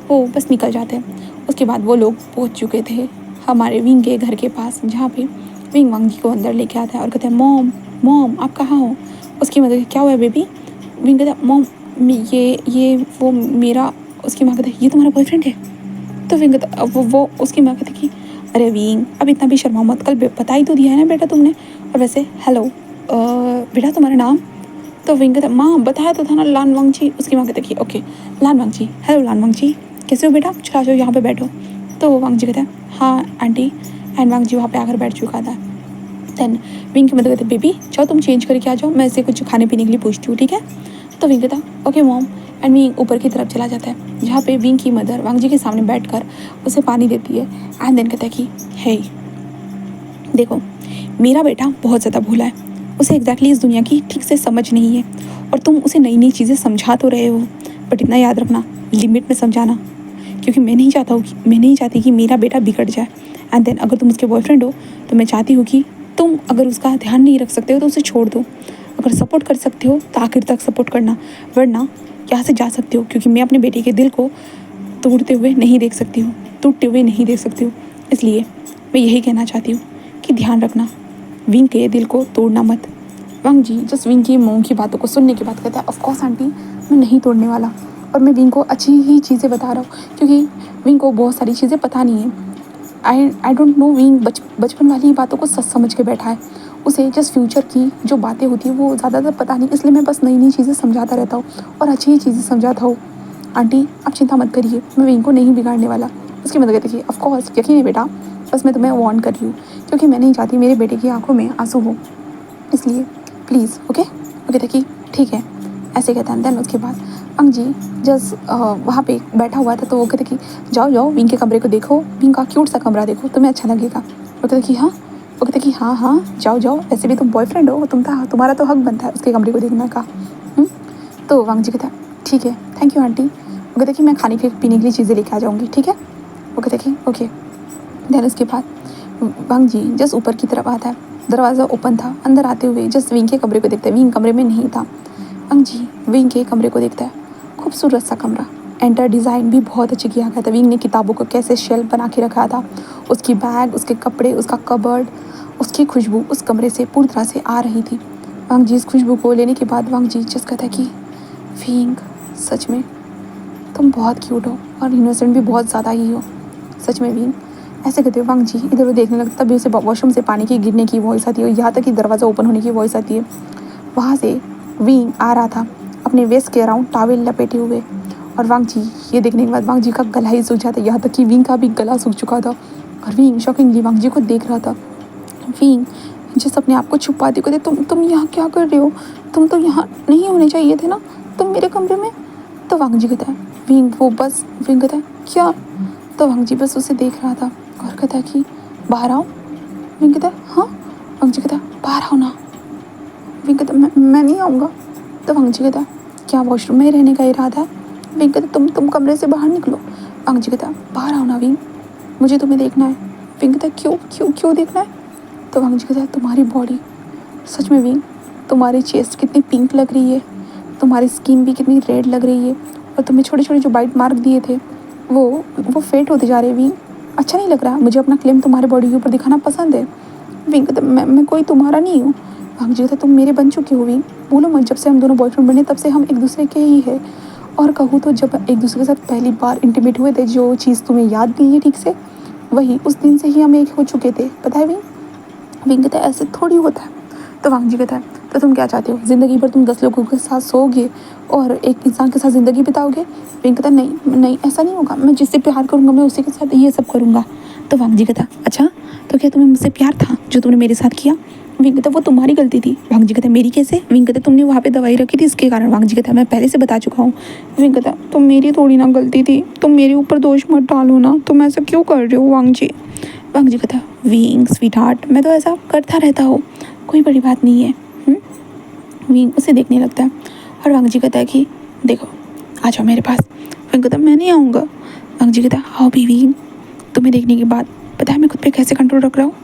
वो बस निकल जाते हैं। उसके बाद वो लोग पहुंच चुके थे हमारे विंग के घर के पास, जहाँ पे विंग वांग जी को अंदर लेके आता है और कहते हैं मॉम आप कहाँ हो। उसकी मदद क्या हुआ है बेबी। विंग कहता है मॉम ये वो मेरा, उसकी माँ कहती है ये तुम्हारा बॉयफ्रेंड है। तो विंग कहता वो उसकी माँ कहती कि अरे विंग अब इतना भी शर्मा मत, कल बता ही तो दिया है ना बेटा तुमने। और वैसे हेलो बेटा तुम्हारा नाम। तो विंग कहता माँ बताया तो था ना लान वांग जी। उसकी माँ कहती है ओके लान वांग जी, हेलो लान वांग जी, कैसे हो बेटा, चला जाओ यहाँ पे बैठो। तो वांग जी कहता है हाँ आंटी। एंड वांग जी वहाँ पे आकर बैठ चुका था। देन विंग की मदर कहते बेबी जाओ तुम चेंज करके आ जाओ, मैं इसे कुछ खाने पीने के लिए पूछती हूँ, ठीक है। तो विंग कहता ओके मॉम। एंड विंग ऊपर की तरफ चला जाता है जहाँ पे विंग की मदर वांग जी के सामने बैठकर उसे पानी देती है। एंड देन कहता है कि हे देखो मेरा बेटा बहुत ज़्यादा भोला है, उसे एग्जैक्टली इस दुनिया की ठीक से समझ नहीं है, और तुम उसे नई नई चीज़ें समझा तो रहे हो, बट इतना याद रखना लिमिट में समझाना, क्योंकि मैं नहीं चाहती कि मेरा बेटा बिगड़ जाए। एंड देन अगर तुम उसके बॉयफ्रेंड हो तो मैं चाहती हूँ कि तुम अगर उसका ध्यान नहीं रख सकते हो तो उसे छोड़ दो, अगर सपोर्ट कर सकते हो तो आखिर तक सपोर्ट करना, वरना यहाँ से जा सकते हो, क्योंकि मैं अपने बेटे के दिल को टूटते हुए नहीं देख सकती हूँ। इसलिए मैं यही कहना चाहती हूँ कि ध्यान रखना, विंग के दिल को तोड़ना मत। वांग जी जस्ट विंग की मुंह की बातों को सुनने के बाद कहता है ऑफ कोर्स आंटी, मैं नहीं तोड़ने वाला, और मैं विंग को अच्छी ही चीज़ें बता रहा हूँ, क्योंकि विंग को बहुत सारी चीज़ें पता नहीं है। आई डोंट नो, विंग बचपन वाली बातों को सच समझ के बैठा है, उसे जस्ट फ्यूचर की जो बातें होती है वो ज़्यादातर पता नहीं, इसलिए मैं बस नई नई चीज़ें समझाता रहता हूँ और अच्छी ही चीज़ें समझाता हूँ। आंटी आप चिंता मत करिए, मैं विंग को नहीं बिगाड़ने वाला। उसकी मदद कहती है ऑफ कोर्स यकीन है बेटा, बस मैं तुम्हें वार्न कर रही हूँ, क्योंकि मैं नहीं चाहती मेरे बेटे की आंखों में आंसू हो, इसलिए प्लीज़ ओके। वो कहता कि ठीक है, ऐसे कहता है। देन उसके बाद अंग जी जस्ट वहाँ पे बैठा हुआ था, तो वो कहते कि जाओ जाओ विंग के कमरे को देखो, विंग का क्यूट सा कमरा देखो, तुम्हें अच्छा लगेगा। वो कहते कि हाँ, वो कहते कि हाँ हाँ जाओ जाओ, वैसे भी तुम बॉयफ्रेंड हो, तुम्हारा तो हक बनता है उसके कमरे को देखने का। तो वांग जी कहता ठीक है थैंक यू आंटी। वो कहते कि मैं खाने पीने के लिए चीज़ें लेके आ जाऊँगी, ठीक है। वो कहते कि ओके। देन उसके बाद वांग जी जस्ट ऊपर की तरफ आता है, दरवाज़ा ओपन था, अंदर आते हुए जस्ट विंग के कमरे को देखता है, विंग कमरे में नहीं था। वांग जी विंग के कमरे को देखता है, खूबसूरत सा कमरा, एंटर डिज़ाइन भी बहुत अच्छे किया गया था, विंग ने किताबों को कैसे शेल्फ बना के रखा था, उसकी बैग, उसके कपड़े, उसका कबर्ड, उसकी खुशबू उस कमरे से पूरी तरह से आ रही थी। वांग जी इस खुशबू को लेने के बाद वांग जी जस्ट कहता है कि विंग सच में तुम बहुत क्यूट हो और इनोसेंट भी बहुत ज़्यादा ही हो, सच में विंग। ऐसे कहते हुए वांग जी इधर उधर देखने लगता, तभी उसे वॉशरूम से पानी के गिरने की वॉइस आती है, यहाँ तक कि दरवाज़ा ओपन होने की वॉइस आती है। वहाँ से विंग आ रहा था अपने वेस्ट के अराउंड टॉवेल लपेटे हुए, और वांग जी ये देखने के बाद वांग जी का गला ही सूख जाता है, यहाँ तक कि विंग का भी गला सूख चुका था, और विंग शॉकिंगली वांग जी को देख रहा था। विंग जिस अपने आप को छुपाते कहते तुम यहाँ क्या कर रहे हो, तुम तो यहाँ नहीं होने चाहिए थे ना, तुम मेरे कमरे में। तो वांग जी कहता है विंग कहता है क्या। तो वांग जी बस उसे देख रहा था और कहता है कि बाहर आओ। विंग कहता है हाँ। वांग जी कहता है बाहर आओ ना। विंग कहता है मैं नहीं आऊँगा। तो वांग जी कहता है क्या वॉशरूम में रहने का इरादा है। विंग कहता है तुम कमरे से बाहर निकलो। वांग जी कहता है बाहर आओ ना विंग, मुझे तुम्हें देखना है। विंग कहता है क्यों क्यों क्यों देखना है। तो वांग जी कहता है तुम्हारी बॉडी, सच में विंग तुम्हारी चेस्ट कितनी पिंक लग रही है, तुम्हारी स्किन भी कितनी रेड लग रही है, और तुम्हें छोटे छोटे जो बाइट मार्क दिए थे वो फेड होते जा रहे हैं विंग, अच्छा नहीं लग रहा, मुझे अपना क्लेम तुम्हारे बॉडी के ऊपर दिखाना पसंद है। विंग कहता मैं कोई तुम्हारा नहीं हूँ। वांग जी कहता तुम मेरे बन चुके हो विंग, बोलो मत, जब से हम दोनों बॉयफ्रेंड बने तब से हम एक दूसरे के ही है, और कहूँ तो जब एक दूसरे के साथ पहली बार इंटीमेट हुए थे, जो चीज़ तुम्हें याद नहीं है ठीक से, वही उस दिन से ही हम एक हो चुके थे, पता है विंग। विंग कहता है ऐसे थोड़ी होता है। तो वांग जी कहता है तो तुम क्या चाहते हो, ज़िंदगी भर तुम 10 लोगों के साथ सोओगे और एक इंसान के साथ ज़िंदगी बिताओगे। विंग कहता है नहीं ऐसा नहीं होगा, मैं जिससे प्यार करूँगा मैं उसी के साथ ये सब करूँगा। तो वांग जी कहता अच्छा तो क्या तुम्हें मुझसे प्यार था जो तुमने मेरे साथ किया। विंग कहता वो तुम्हारी गलती थी। वांग जी कहता मेरी कैसे। विंग कहता तुमने वहाँ पे दवाई रखी थी इसके कारण। वांग जी कहता मैं पहले से बता चुका हूँ। विंग कहता तो मेरी थोड़ी ना गलती थी, तुम मेरे ऊपर दोष मत डालो ना, तुम ऐसा क्यों कर रहे हो वांग जी। वांग जी कहता विंग स्वीटहार्ट मैं तो ऐसा करता रहता हूँ, कोई बड़ी बात नहीं है। विंग उसे देखने लगता है और वांग जी कहता है कि देखो आ जाओ मेरे पास। विंग कहता मैं नहीं आऊँगा। वांग जी कहता आओ भी विंग, तुम्हें देखने के बाद पता है मैं खुद पे कैसे कंट्रोल रख रहा हूँ।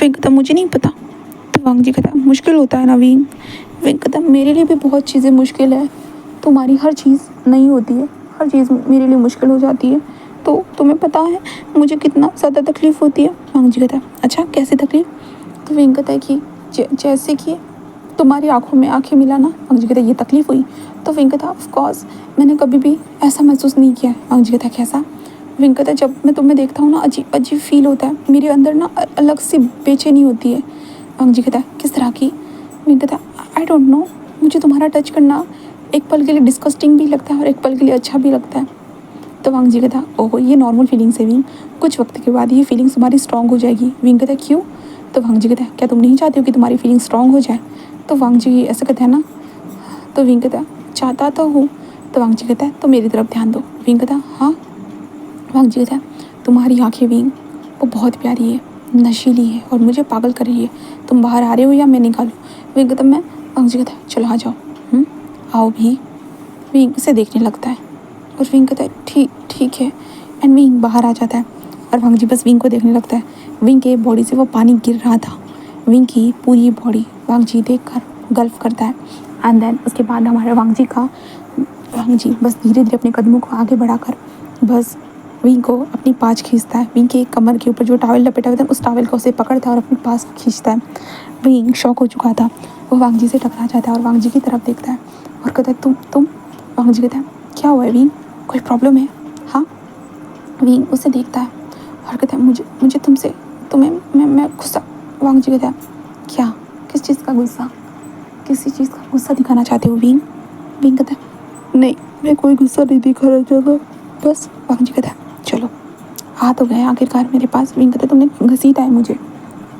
विंग कहता मुझे नहीं पता। तो वांग जी कहता मुश्किल होता है ना विंग। विंग कहता मेरे लिए भी बहुत चीज़ें मुश्किल है, तुम्हारी हर चीज़ नहीं होती है, हर चीज़ मेरे लिए मुश्किल हो जाती है, तो तुम्हें पता है मुझे कितना ज़्यादा तकलीफ़ होती है। वांग जी कहता अच्छा कैसे तकलीफ़। तो विंग कहता है कि जैसे कि तुम्हारी आंखों में आंखें मिलाना। वांग जी कहता ये तकलीफ़ हुई। तो विंग कहता ऑफ कोर्स मैंने कभी भी ऐसा महसूस नहीं किया। वांग जी कहता कैसा। विंग कहता जब मैं तुम्हें देखता हूँ ना अजीब अजीब फील होता है, मेरे अंदर ना अलग सी बेचैनी होती है। वांग जी कहता किस तरह की। विंग कहता आई डोंट नो, मुझे तुम्हारा टच करना एक पल के लिए डिस्कस्टिंग भी लगता है और एक पल के लिए अच्छा भी लगता है। तो वांग जी कहता, ओहो ये नॉर्मल फीलिंग्स है विंग, कुछ वक्त के बाद ये फीलिंग्स तुम्हारी स्ट्रांग हो जाएगी। विंग कहता, क्यों? तो वांग जी कहता, क्या तुम नहीं चाहते हो कि तुम्हारी फीलिंग स्ट्रांग हो जाए? तो वांग जी ऐसा कहते हैं ना। तो विंग कहता, चाहता तो हूँ। तो वांग जी कहता है, तो मेरी तरफ ध्यान दो। विंग कहता, हाँ। वांग जी कहता है, तुम्हारी आंखें विंग वो बहुत प्यारी है, नशीली है और मुझे पागल कर रही है। तुम बाहर आ रहे हो या मैं निकालूं? विंग कहता, मैं। वांग जी कहता है, चलो आ जाओ। आओ भी। विंग उसे देखने लगता है और विंग कहता है, ठीक ठीक है। एंड विंग बाहर आ जाता है और वांग जी बस विंग को देखने लगता है। विंग के बॉडी से वो पानी गिर रहा था। विंग की पूरी बॉडी वांग जी देख कर गल्फ करता है। एंड देन उसके बाद हमारे वांग जी बस धीरे धीरे अपने कदमों को आगे बढ़ाकर बस विंग को अपनी पास खींचता है। विंग के कमर के ऊपर जो टॉवल लपेटा हुआ था उस टॉवल को उसे पकड़ता है और अपनी पास खींचता है। विंग शॉक हो चुका था, वो वांग जी से टकरा जाता है और वांग जी की तरफ देखता है और कहता है, तुम। वांग जी कहता है, क्या हुआ है विंग, कोई प्रॉब्लम है? हाँ। विंग उसे देखता है और कहता है, मुझे तुमसे तुम्हें मैं गुस्सा। वांग जी कहता है, क्या, किस चीज़ का गुस्सा? किसी चीज़ का गुस्सा दिखाना चाहते हो विंग? विंग कहता है, नहीं मैं कोई गुस्सा नहीं दिखाना चाहता बस। वांग जी कहता है, चलो आ तो गए आखिरकार मेरे पास। विंग कहता है, तुमने घसीटा है मुझे।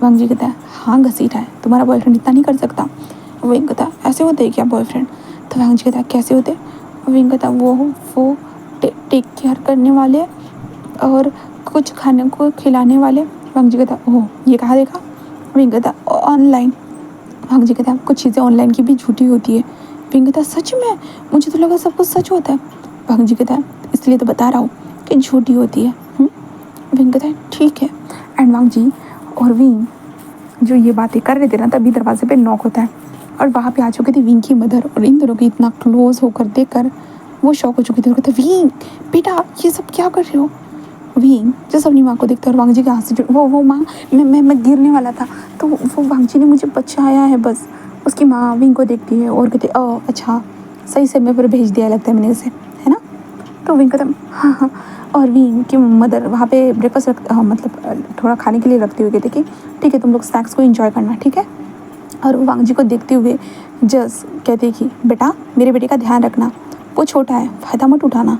वांग जी कहता है, हाँ घसीटा है, तुम्हारा बॉयफ्रेंड इतना नहीं कर सकता। विंग कहता है, ऐसे होते हैं क्या बॉयफ्रेंड? तो वांग जी कहता है, कैसे होते? विंग कहता है, वो टेक केयर करने वाले और कुछ खाने को खिलाने वाले। वांग जी कहता है, ओह ये कहाँ देखा? विंग कहता है, ऑनलाइन। वांग जी कहता है, कुछ चीज़ें ऑनलाइन की भी झूठी होती है। विंग कहता है, सच में? मुझे तो लगा सब कुछ सच होता है। वांग जी कहता है, इसलिए तो बता रहा हूँ कि झूठी होती है। विंग कहता है, ठीक है। एंड वांग जी और विंग जो ये बातें कर रहे थे ना, तभी दरवाजे पे नॉक होता है और वहाँ पे आ चुकी थी विंग की मदर। और इन दोनों की इतना क्लोज होकर देखकर वो शॉक हो चुकी थी और कहते, विंग बेटा ये सब क्या कर रहे हो? विंग जैसे अपनी माँ को देखते और वांग जी के हाथ से वो माँ, मैं गिरने वाला था तो वो वांग जी ने मुझे बचाया है बस। उसकी माँ विंग को देखती है और कहते, अच्छा सही समय पर भेज दिया लगता है मैंने उसे, है ना? तो विंग कहता, हाँ हाँ। और विंग की मदर वहाँ पे ब्रेकफास्ट मतलब थोड़ा खाने के लिए रखते हुए कहते कि ठीक है तुम लोग स्नैक्स को एंजॉय करना, ठीक है। और वो वांग जी को देखते हुए जस कहते कि बेटा मेरे बेटे का ध्यान रखना, वो छोटा है, फ़ायदा मत उठाना।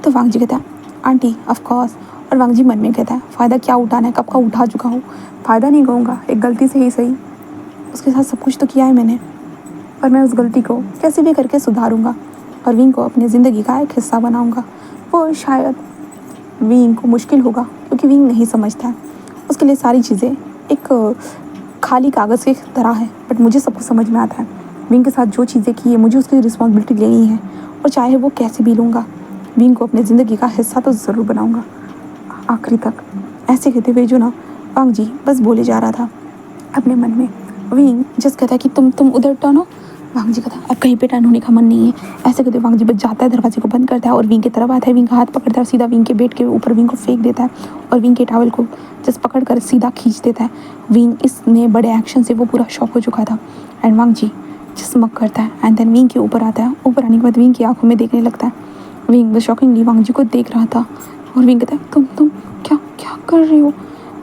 तो वांग जी कहता है, आंटी ऑफ कोर्स। और वांग जी मन में कहता है, फ़ायदा क्या उठाना है, कब का उठा चुका हूँ, फ़ायदा नहीं कहूँगा, एक गलती से ही सही उसके साथ सब कुछ तो किया है मैंने और मैं उस गलती को कैसे भी करके सुधारूँगा और विंग को अपनी ज़िंदगी का एक हिस्सा बनाऊँगा। वो शायद विंग को मुश्किल होगा क्योंकि विंग नहीं समझता है, उसके लिए सारी चीज़ें एक खाली कागज़ की तरह है, बट मुझे सब कुछ समझ में आता है। विंग के साथ जो चीज़ें की है मुझे उसकी रिस्पॉन्सिबिलिटी लेनी है और चाहे वो कैसे भी लूँगा, विंग को अपनी ज़िंदगी का हिस्सा तो ज़रूर बनाऊँगा आखिरी तक। ऐसे कहते हुए जो ना वांग जी बस बोले जा रहा था अपने मन में। विंग जस्ट कहता है कि तुम उधर टर्नो। वांग जी कहता है, अब कहीं पे टर्न होने का मन नहीं है। ऐसे कहते वांग जी बच जाता है, दरवाजे को बंद करता है और विंग की तरफ आता है। विंग का हाथ पकड़ता है और सीधा विंग के बेड के ऊपर विंग को फेंक देता है और विंग के टॉवल को जस्ट पकड़ कर सीधा खींच देता है। विंग इसने बड़े एक्शन से वो पूरा शॉक हो चुका था एंड वांग जी चमक करता है एंड देन विंग के ऊपर आता है। ऊपर आने के बाद विंग की आंखों में देखने लगता है। विंग बस शॉकिंगली वांग जी को देख रहा था और विंग कहता है, तुम क्या क्या कर रहे हो?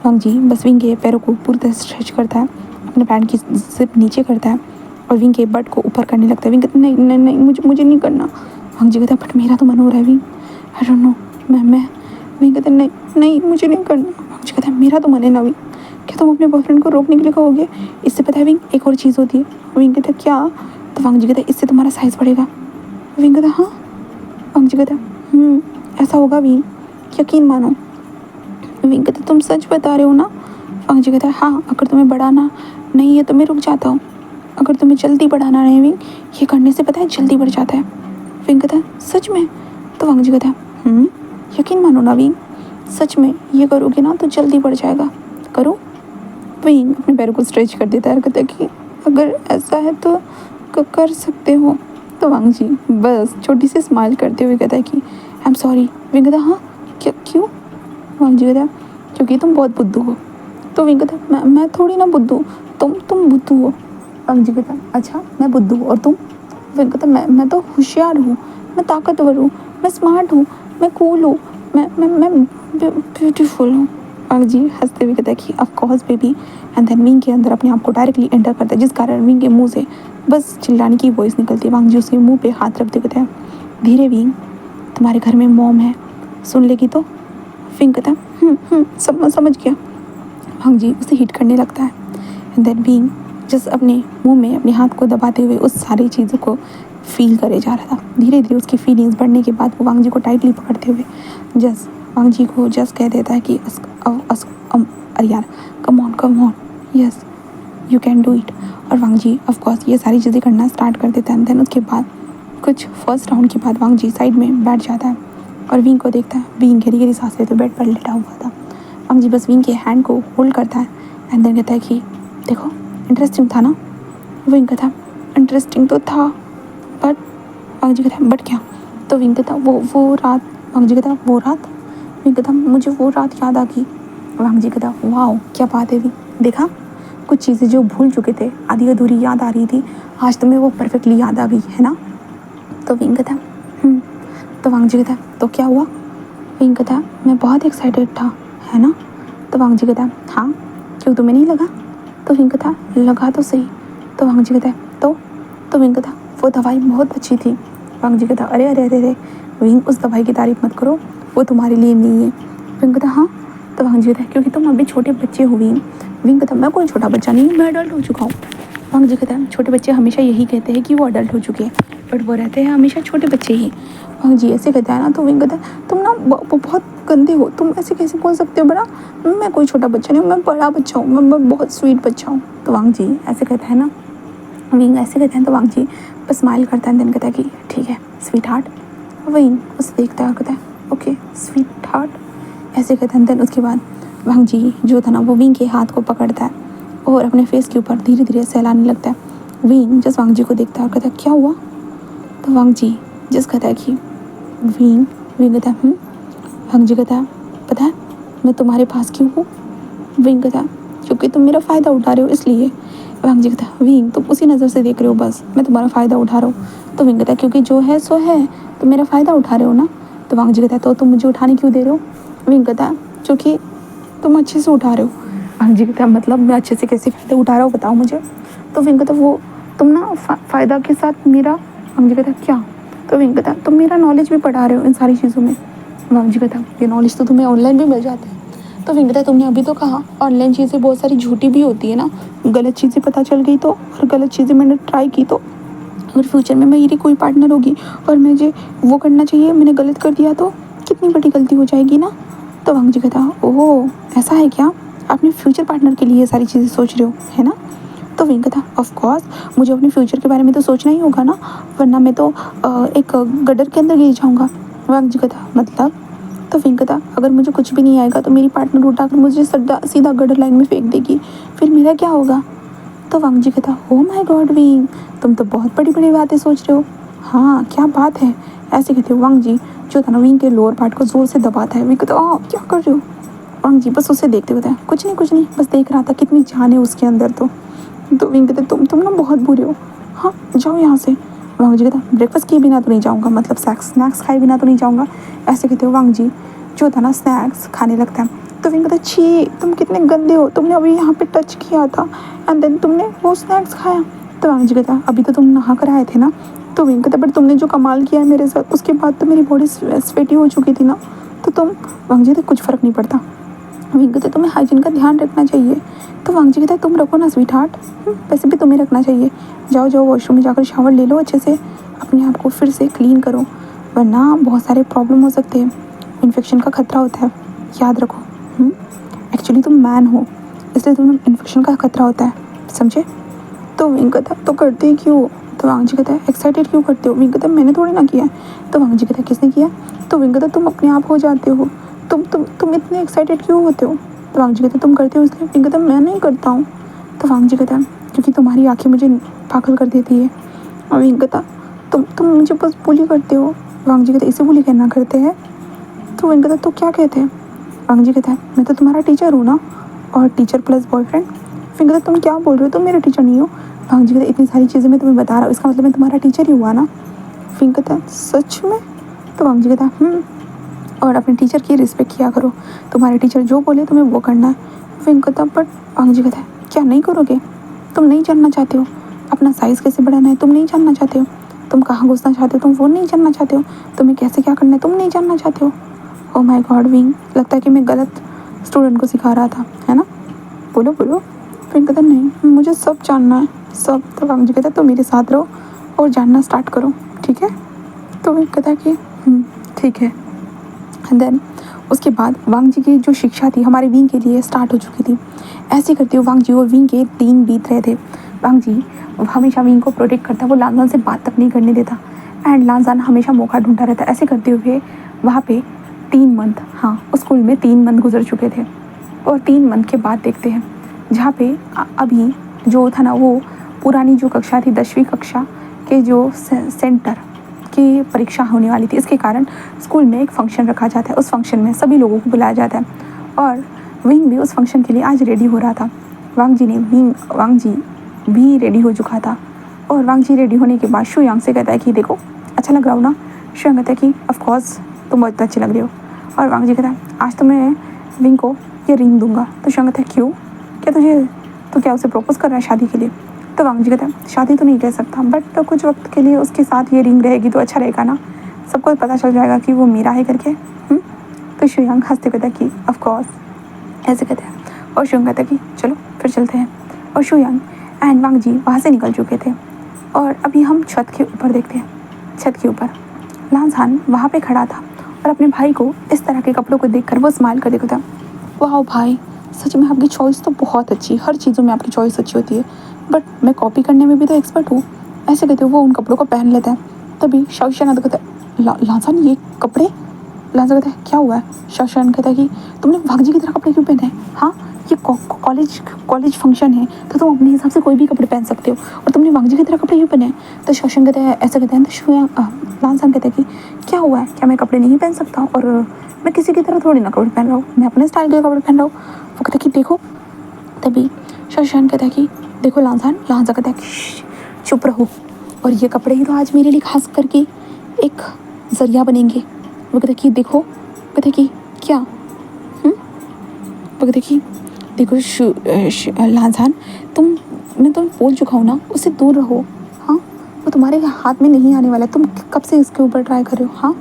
वांग जी बस विंग के पैरों को पूरी तरह स्ट्रेच करता है, अपने पैंट की जिप नीचे करता है और विंग के बट को ऊपर करने लगता है। विंग कहता है, नहीं मुझे नहीं करना। वांग जी कहता है, बट मेरा तो मन हो रहा है विंग, आई डोंट नो। मैं विंग कहता है, नहीं मुझे नहीं करना। वांग जी कहता है, मेरा तो मन है ना विंग, क्या तुम अपने बॉयफ्रेंड को रोकने के लिए कहोगे? इससे पता है विंग एक और चीज़ होती है। विंग कहता है, क्या? तो वांग जी कहता है, इससे तुम्हारा साइज़ बढ़ेगा। विंग कहता है, हाँ। वांग जी कहता है, ऐसा होगा विंग, यकीन मानो। विंग कहता है, तुम सच बता रहे हो ना? वांग जी कहता है, हाँ, अगर तुम्हें बढ़ाना नहीं है तो मैं रुक जाता हूँ, अगर तुम्हें जल्दी बढ़ाना है विंग, ये करने से पता है जल्दी बढ़ जाता है। विंग कहता है, सच में? तो वांग जी कहता है, यकीन मानो ना विंग, सच में ये करोगे ना तो जल्दी बढ़ जाएगा, करो। विंग अपने पैरों को स्ट्रेच कर देता है और कहता है कि अगर ऐसा है तो कर सकते हो। तो वांग जी बस छोटी सी स्माइल करते हुए कहता है कि आई एम सॉरी। विंग कहता है, हाँ क्यों? वांग जी कहता है, क्योंकि तुम बहुत बुद्धू हो। तो विंग कहता है, मैं थोड़ी ना बुद्धू, तुम बुद्धू हो। वांग जी कहता है, अच्छा मैं बुद्धू हूँ और तुम? विंग कहता है, मैं तो होशियार हूँ, मैं ताकतवर हूँ, मैं स्मार्ट हूँ, मैं कूल हूँ, मैं ब्यूटीफुल हूँ। वांग जी हंसते हुए कहता है कि of course baby. And then wing के अंदर अपने आप को डायरेक्टली एंटर करता है जिस कारण विंग के मुंह से बस चिल्लाने की वॉइस निकलती है। वांग जी उसके मुंह पे हाथ रखते कहते हैं, धीरे विंग, तुम्हारे घर में मॉम है, सुन लेगी तो। विंग कहता है समझ गया। वांग जी उसे हिट करने लगता है। एंड देन विंग जस्ट अपने मुंह में अपने हाथ को दबाते हुए उस सारी चीज़ों को फील करे जा रहा था। धीरे धीरे उसकी फीलिंग्स बढ़ने के बाद वो वांग जी को टाइटली पकड़ते हुए जस्ट वांग जी को जस्ट कह देता है कि अरे यार, come on, yes you can do it. और वांग जी ऑफ कोर्स ये सारी चीज़ें करना स्टार्ट कर देता है। देन उसके बाद कुछ फर्स्ट राउंड के बाद वांग जी साइड में बैठ जाता है और विंग को देखता है। विंग गहरी गहरी सांस लेते बेड पर लेटा हुआ था। वांग जी बस विंग के हैंड को होल्ड करता है एंड देन कहता है कि देखो, इंटरेस्टिंग था ना। विंग कहता है इंटरेस्टिंग तो था, बट वांग जी कहता है बट क्या। तो विंग कहता वो रात। वांग जी कहता वो रात। विंग कहता मुझे वो रात याद आ गई। वांग जी कहता वाओ क्या बात है विंग, देखा कुछ चीज़ें जो भूल चुके थे, आधी अधूरी याद आ रही थी, आज तुम्हें वो परफेक्टली याद आ गई है ना। तो विंग कहता तो वांग जी कहता तो क्या हुआ। विंग कहता मैं बहुत एक्साइटेड था, है ना। तो वांग जी कहता हाँ, क्यों तुम्हें नहीं लगा। तो विंग कहता लगा तो सही। तो वांग जी कहता तो विंग कहता वो दवाई बहुत अच्छी थी। वांग जी कहता अरे अरे अरे अरे विंग, उस दवाई की तारीफ मत करो, वो तुम्हारे लिए नहीं है। विंग कहता हाँ। तो वांग जी कहता क्योंकि तुम अभी छोटे बच्चे हो विंग। विंग कहता मैं कोई छोटा बच्चा नहीं हूँ, मैं अडल्ट हो चुका हूँ। वांग जी कहता छोटे बच्चे हमेशा यही कहते हैं कि वो अडल्ट हो चुके हैं, बट वो रहते हैं हमेशा छोटे बच्चे ही। वांग जी ऐसे कहता है ना। तो विंग कहता तुम ना बहुत गंदे हो, तुम ऐसे कैसे बोल सकते हो बड़ा, मैं कोई छोटा बच्चा नहीं हूँ, मैं बड़ा बच्चा हूँ, मैं बहुत स्वीट बच्चा हूँ। तो वांग जी ऐसे कहता है ना। विंग ऐसे कहते हैं तो वांग जी बस स्माइल करता है। देन कहता है कि ठीक है स्वीट हार्ट। विंग उसे देखता है और कहता है ओके स्वीट हार्ट, ऐसे कहते हैं। देन उसके बाद वांग जी जो था ना वो विंग के हाथ को पकड़ता है और अपने फेस के ऊपर धीरे धीरे सहलाने लगता है। विंग जस्ट वांग जी को देखता है और कहता है क्या हुआ। तो वांग जी जस्ट कहता है कि विंग कहता है वांग जी कहता है पता है मैं तुम्हारे पास क्यों हूँ। विंग कहता है क्योंकि तुम मेरा फ़ायदा उठा रहे हो इसलिए। वांग जी कहता है विंग तुम उसी नज़र से देख रहे हो, बस मैं तुम्हारा फ़ायदा उठा रहा हूँ। तो विंग कहता है क्योंकि जो है सो है, तुम मेरा फ़ायदा उठा रहे हो ना। तो वांग जी कहता है तो तुम मुझे उठाने क्यों दे रहे हो। विंग कहता है क्योंकि तुम अच्छे से उठा रहे हो। वांग जी कहता है मतलब मैं अच्छे से कैसे फ़ायदा उठा रहा हूँ बताओ मुझे। तो विंग कहता है वो तुम ना फ़ायदा के साथ मेरा। वांग जी कहता है क्या। तो विंग कहता है तुम मेरा नॉलेज भी पढ़ा रहे हो इन सारी चीज़ों में। वांग जी कहता है ये नॉलेज तो तुम्हें ऑनलाइन भी मिल जाता है। तो विंग कहता है तुमने अभी तो कहा ऑनलाइन चीज़ें बहुत सारी झूठी भी होती है ना, गलत चीज़ें पता चल गई तो, और गलत चीज़ें मैंने ट्राई की तो, अगर फ्यूचर में मेरी कोई पार्टनर होगी और मुझे वो करना चाहिए, मैंने गलत कर दिया तो कितनी बड़ी गलती हो जाएगी ना। तो वांग जी कहता ओह ऐसा है क्या, अपने फ्यूचर पार्टनर के लिए ये सारी चीज़ें सोच रहे हो है ना। तो विंग कहता ऑफ कोर्स मुझे अपने फ्यूचर के बारे में तो सोचना ही होगा ना, वरना मैं तो एक गड्ढर के अंदर गिर जाऊँगा। वांग जी कहता मतलब। तो विंग कहता अगर मुझे कुछ भी नहीं आएगा तो मेरी पार्टनर उठाकर मुझे सीधा गटर लाइन में फेंक देगी, फिर मेरा क्या होगा। तो वांग जी कहता ओ माय गॉड विंग, तुम तो बहुत बड़ी बड़ी बातें सोच रहे हो। हाँ क्या बात है, ऐसे कहते हो। वांग जी जो था ना विंग के लोअर पार्ट को जोर से दबाता है। विंग कहता क्या कर रहे हो। वांग जी बस उसे देखते हुए कुछ नहीं बस देख रहा था कितनी जान है उसके अंदर। तो विंग कहते तुम ना बहुत बुरे हो, हाँ जाओ यहाँ से। वांग जी कहता ब्रेकफास्ट किए बिना तो नहीं जाऊँगा, मतलब स्नैक्स खाए बिना तो नहीं जाऊँगा, ऐसे कहते हो। वांग जी जो था ना स्नैक्स खाने लगता है। तो विंग कहता छी तुम कितने गंदे हो, तुमने अभी यहाँ पे टच किया था एंड देन तुमने वो स्नैक्स खाया। तो वांग जी कहता अभी तो तुम नहा कर आए थे ना। तो विंग कहता बट तुमने जो कमाल किया है मेरे साथ, उसके बाद तो मेरी बॉडी स्वेटी हो चुकी थी ना, तो तुम। वांग जी कहते कुछ फ़र्क नहीं पड़ता। विंग कहते तुम्हें हाइजीन का ध्यान रखना चाहिए। तो वांग जी कहता तुम रखो ना स्वीट हार्ट, वैसे भी तुम्हें रखना चाहिए। जाओ वॉशरूम में जाकर शावर ले लो अच्छे से, अपने आप को फिर से क्लीन करो, वरना बहुत सारे प्रॉब्लम हो सकते हैं, इन्फेक्शन का खतरा होता है, याद रखो। एक्चुअली तुम मैन हो इसलिए तुम्हें इन्फेक्शन का खतरा होता है, समझे। तो विंग कहता तो करते ही क्यों। तो वांग जी कहता है एक्साइटेड क्यों करते हो। विंग कहता मैंने थोड़ी ना किया है। तो वांग जी कहता किसने किया। तो विंग कहता तुम अपने आप हो जाते हो, तुम इतने एक्साइटेड क्यों होते हो। तो वांग जी कहता तुम करते हो इसलिए। विंग कहता मैं नहीं करता हूँ। तो वांग जी कहता क्योंकि तुम्हारी आंखें मुझे पागल कर देती है। और विंग कहता तुम मुझे बस बुली करते हो। वांग जी कहता इसे बुली कहना करते हैं। तो विंग कहता तो क्या कहते हैं। वांग जी कहता है मैं तो तुम्हारा टीचर हूँ ना, और टीचर प्लस बॉयफ्रेंड। विंग कहता तुम क्या बोल रहे हो, तुम मेरे टीचर नहीं हो। वांग जी कहता इतनी सारी चीज़ें मैं तुम्हें बता रहा हूँ, इसका मतलब मैं तुम्हारा टीचर ही हुआ ना। विंग कहता सच में। तो वांग जी कहता और अपने टीचर की रिस्पेक्ट किया करो, तुम्हारे टीचर जो बोले तुम्हें वो करना है। विंग कहता बट। वांग जी कहता क्या नहीं करोगे, तुम नहीं जानना चाहते हो। अपना साइज़ कैसे बढ़ाना है तुम नहीं जानना चाहते हो, तुम कहाँ घुसना चाहते हो तुम वो नहीं जानना चाहते हो, तुम्हें कैसे क्या करना है तुम नहीं जानना चाहते हो। ओ माय गॉड विंग, लगता है कि मैं गलत स्टूडेंट को सिखा रहा था, है ना। बोलो बोलो। विंग कहता नहीं मुझे सब जानना है सब। तो वांग जी कहता तो मेरे साथ रहो और जानना स्टार्ट करो, ठीक है। तो विंग कहता कि ठीक है। एंड देन उसके बाद वांग जी की जो शिक्षा थी हमारे विंग के लिए स्टार्ट हो चुकी थी। ऐसे करते हुए वांग जी और विंग के दिन बीत रहे थे। वांग जी हमेशा विंग को प्रोटेक्ट करता, वो लांजान से बात तक नहीं करने देता एंड लांजान हमेशा मौका ढूंढता रहता। ऐसे करते हुए वहाँ पे 3 मंथ, हाँ उस स्कूल में 3 मंथ गुजर चुके थे। और 3 मंथ के बाद देखते हैं जहाँ पे अभी जो था ना वो पुरानी जो कक्षा थी 10वीं कक्षा के जो सेंटर की परीक्षा होने वाली थी। इसके कारण स्कूल में एक फंक्शन रखा जाता है, उस फंक्शन में सभी लोगों को बुलाया जाता है और विंग भी उस फंक्शन के लिए आज रेडी हो रहा था। वांग जी भी रेडी हो चुका था और वांग जी रेडी होने के बाद शू यांग से कहता है कि देखो अच्छा लग रहा हो ना। शू यांग कहता है कि ऑफ कोर्स तुम बहुत अच्छे लग रहे हो। और वांग जी कहता है आज तो मैं विंग को ये रिंग दूंगा। तो शू यांग कहता है क्यों, क्या तो क्या उसे प्रपोज कर रहा है शादी के लिए। तो वांग जी कहता है शादी तो नहीं कह सकता बट तो कुछ वक्त के लिए उसके साथ ये रिंग रहेगी तो अच्छा रहेगा ना, सबको पता चल जाएगा कि वो मेरा है करके। तो शू यांग हंसते कहता है कि ऑफ कोर्स, ऐसे कहते हैं। और शू यांग कहता है कि चलो फिर चलते हैं। और शू यांग एंड वांग जी वहाँ से निकल चुके थे और अभी हम छत के ऊपर देखते हैं। छत के ऊपर लांजान वहाँ पे खड़ा था और अपने भाई को इस तरह के कपड़ों को देखकर वो स्माइल कर देखता। वाह भाई सच में आपकी चॉइस तो बहुत अच्छी, हर चीज़ों में आपकी चॉइस अच्छी होती है बट मैं कॉपी करने में भी तो एक्सपर्ट हूँ। ऐसे कहते हो वो उन कपड़ों को पहन लेता है। तभी शाओशान आता कहता है लांजान ये कपड़े। लांजान कहता है क्या हुआ है। शाओशान कहता है कि तुमने वांग जी की तरह कपड़े क्यों पहने हैं। हाँ ये कॉलेज फंक्शन है तो तुम अपने हिसाब से कोई भी कपड़े पहन सकते हो और तुमने वांग जी की तरह कपड़े क्यों पहने हैं। तो शाओशान कहता है ऐसा कहते हैं। तो लांजान कहता है कि क्या हुआ है, क्या मैं कपड़े नहीं पहन सकता और मैं किसी की तरह थोड़ी ना कपड़े पहन रहा हूँ, मैं अपने स्टाइल के कपड़े पहन रहा हूँ। वो कहता है कि देखो। तभी शाओशान कहता है कि देखो लांजान कहता है कि चुप रहो और ये कपड़े ही तो आज मेरे लिए खास करके एक जरिया बनेंगे। वो कहता है कि देखो। कहते कि क्या। वो कहते कि देखो लांजान मैं तुम बोल चुका हूँ ना उससे दूर रहो। हाँ वो तुम्हारे हाथ में नहीं आने वाला है, तुम कब से इसके ऊपर ट्राई कर रहे हो। हाँ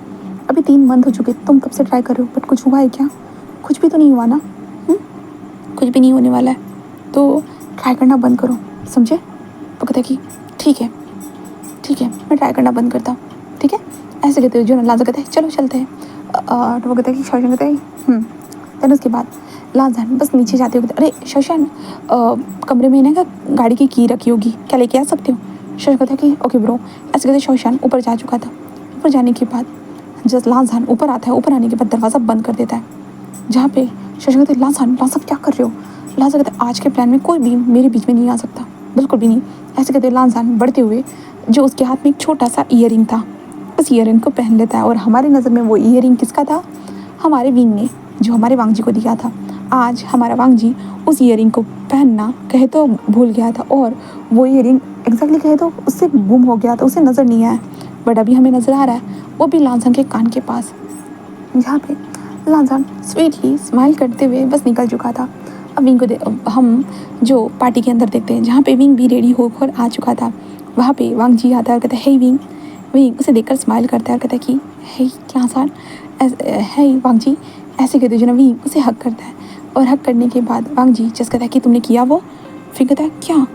अभी 3 मंथ हो चुके तुम कब से ट्राई कर रहे हो बट कुछ हुआ है क्या, कुछ भी तो नहीं हुआ ना। कुछ भी नहीं होने वाला है तो ट्राई करना बंद करो, समझे। वो कहता है कि ठीक है मैं ट्राई करना बंद करता हूँ, ठीक है। ऐसे कहते हो जो लांजान कहते हैं चलो चलते हैं। तो वो कहता है कि शाओशान कहता है देन उसके बाद लांजान बस नीचे जाते हुए अरे शाओशान कमरे में ना गाड़ी की की रखी होगी, क्या लेके आ सकते हो। शाओशान कहता है कि ओके ब्रो। ऐसे कहते शाओशान ऊपर जा चुका था। ऊपर जाने के बाद जब लांजान ऊपर आता है, ऊपर आने के बाद दरवाज़ा बंद कर देता है जहाँ पे शाओशान कहते हैं लांजान क्या कर रहे हो। लांजान कहते हैं आज के प्लान में कोई भी मेरे बीच में नहीं आ सकता, बिल्कुल भी नहीं। ऐसे कहते लांजान बढ़ते हुए जो उसके हाथ में एक छोटा सा ईयरिंग था उस ईयरिंग को पहन लेता है और हमारी नज़र में वो ईयरिंग किसका था, हमारे विंग ने जो हमारे वांग जी को दिया था। आज हमारा वांग जी उस ईयरिंग को पहनना कहे तो भूल गया था और वो ईयरिंग एग्जैक्टली कहे तो उससे गुम हो गया था, उसे नज़र नहीं आया बट अभी हमें नज़र आ रहा है वो भी लांजान के कान के पास, जहाँ पे लांजान स्वीटली स्माइल करते हुए बस निकल चुका था। अब विंग को हम जो पार्टी के अंदर देखते हैं जहाँ पे विंग भी रेडी होकर आ चुका था। वहाँ पे वांग जी आता है और कहता है हे विंग उसे देखकर स्माइल करता है और कहता है कि हे लांजान हे वांग जी। ऐसे कहते जो ना विंग उसे हक करता है और हक करने के बाद वांग जी जैसे कहता है कि तुमने किया वो। फिर कहता है क्या।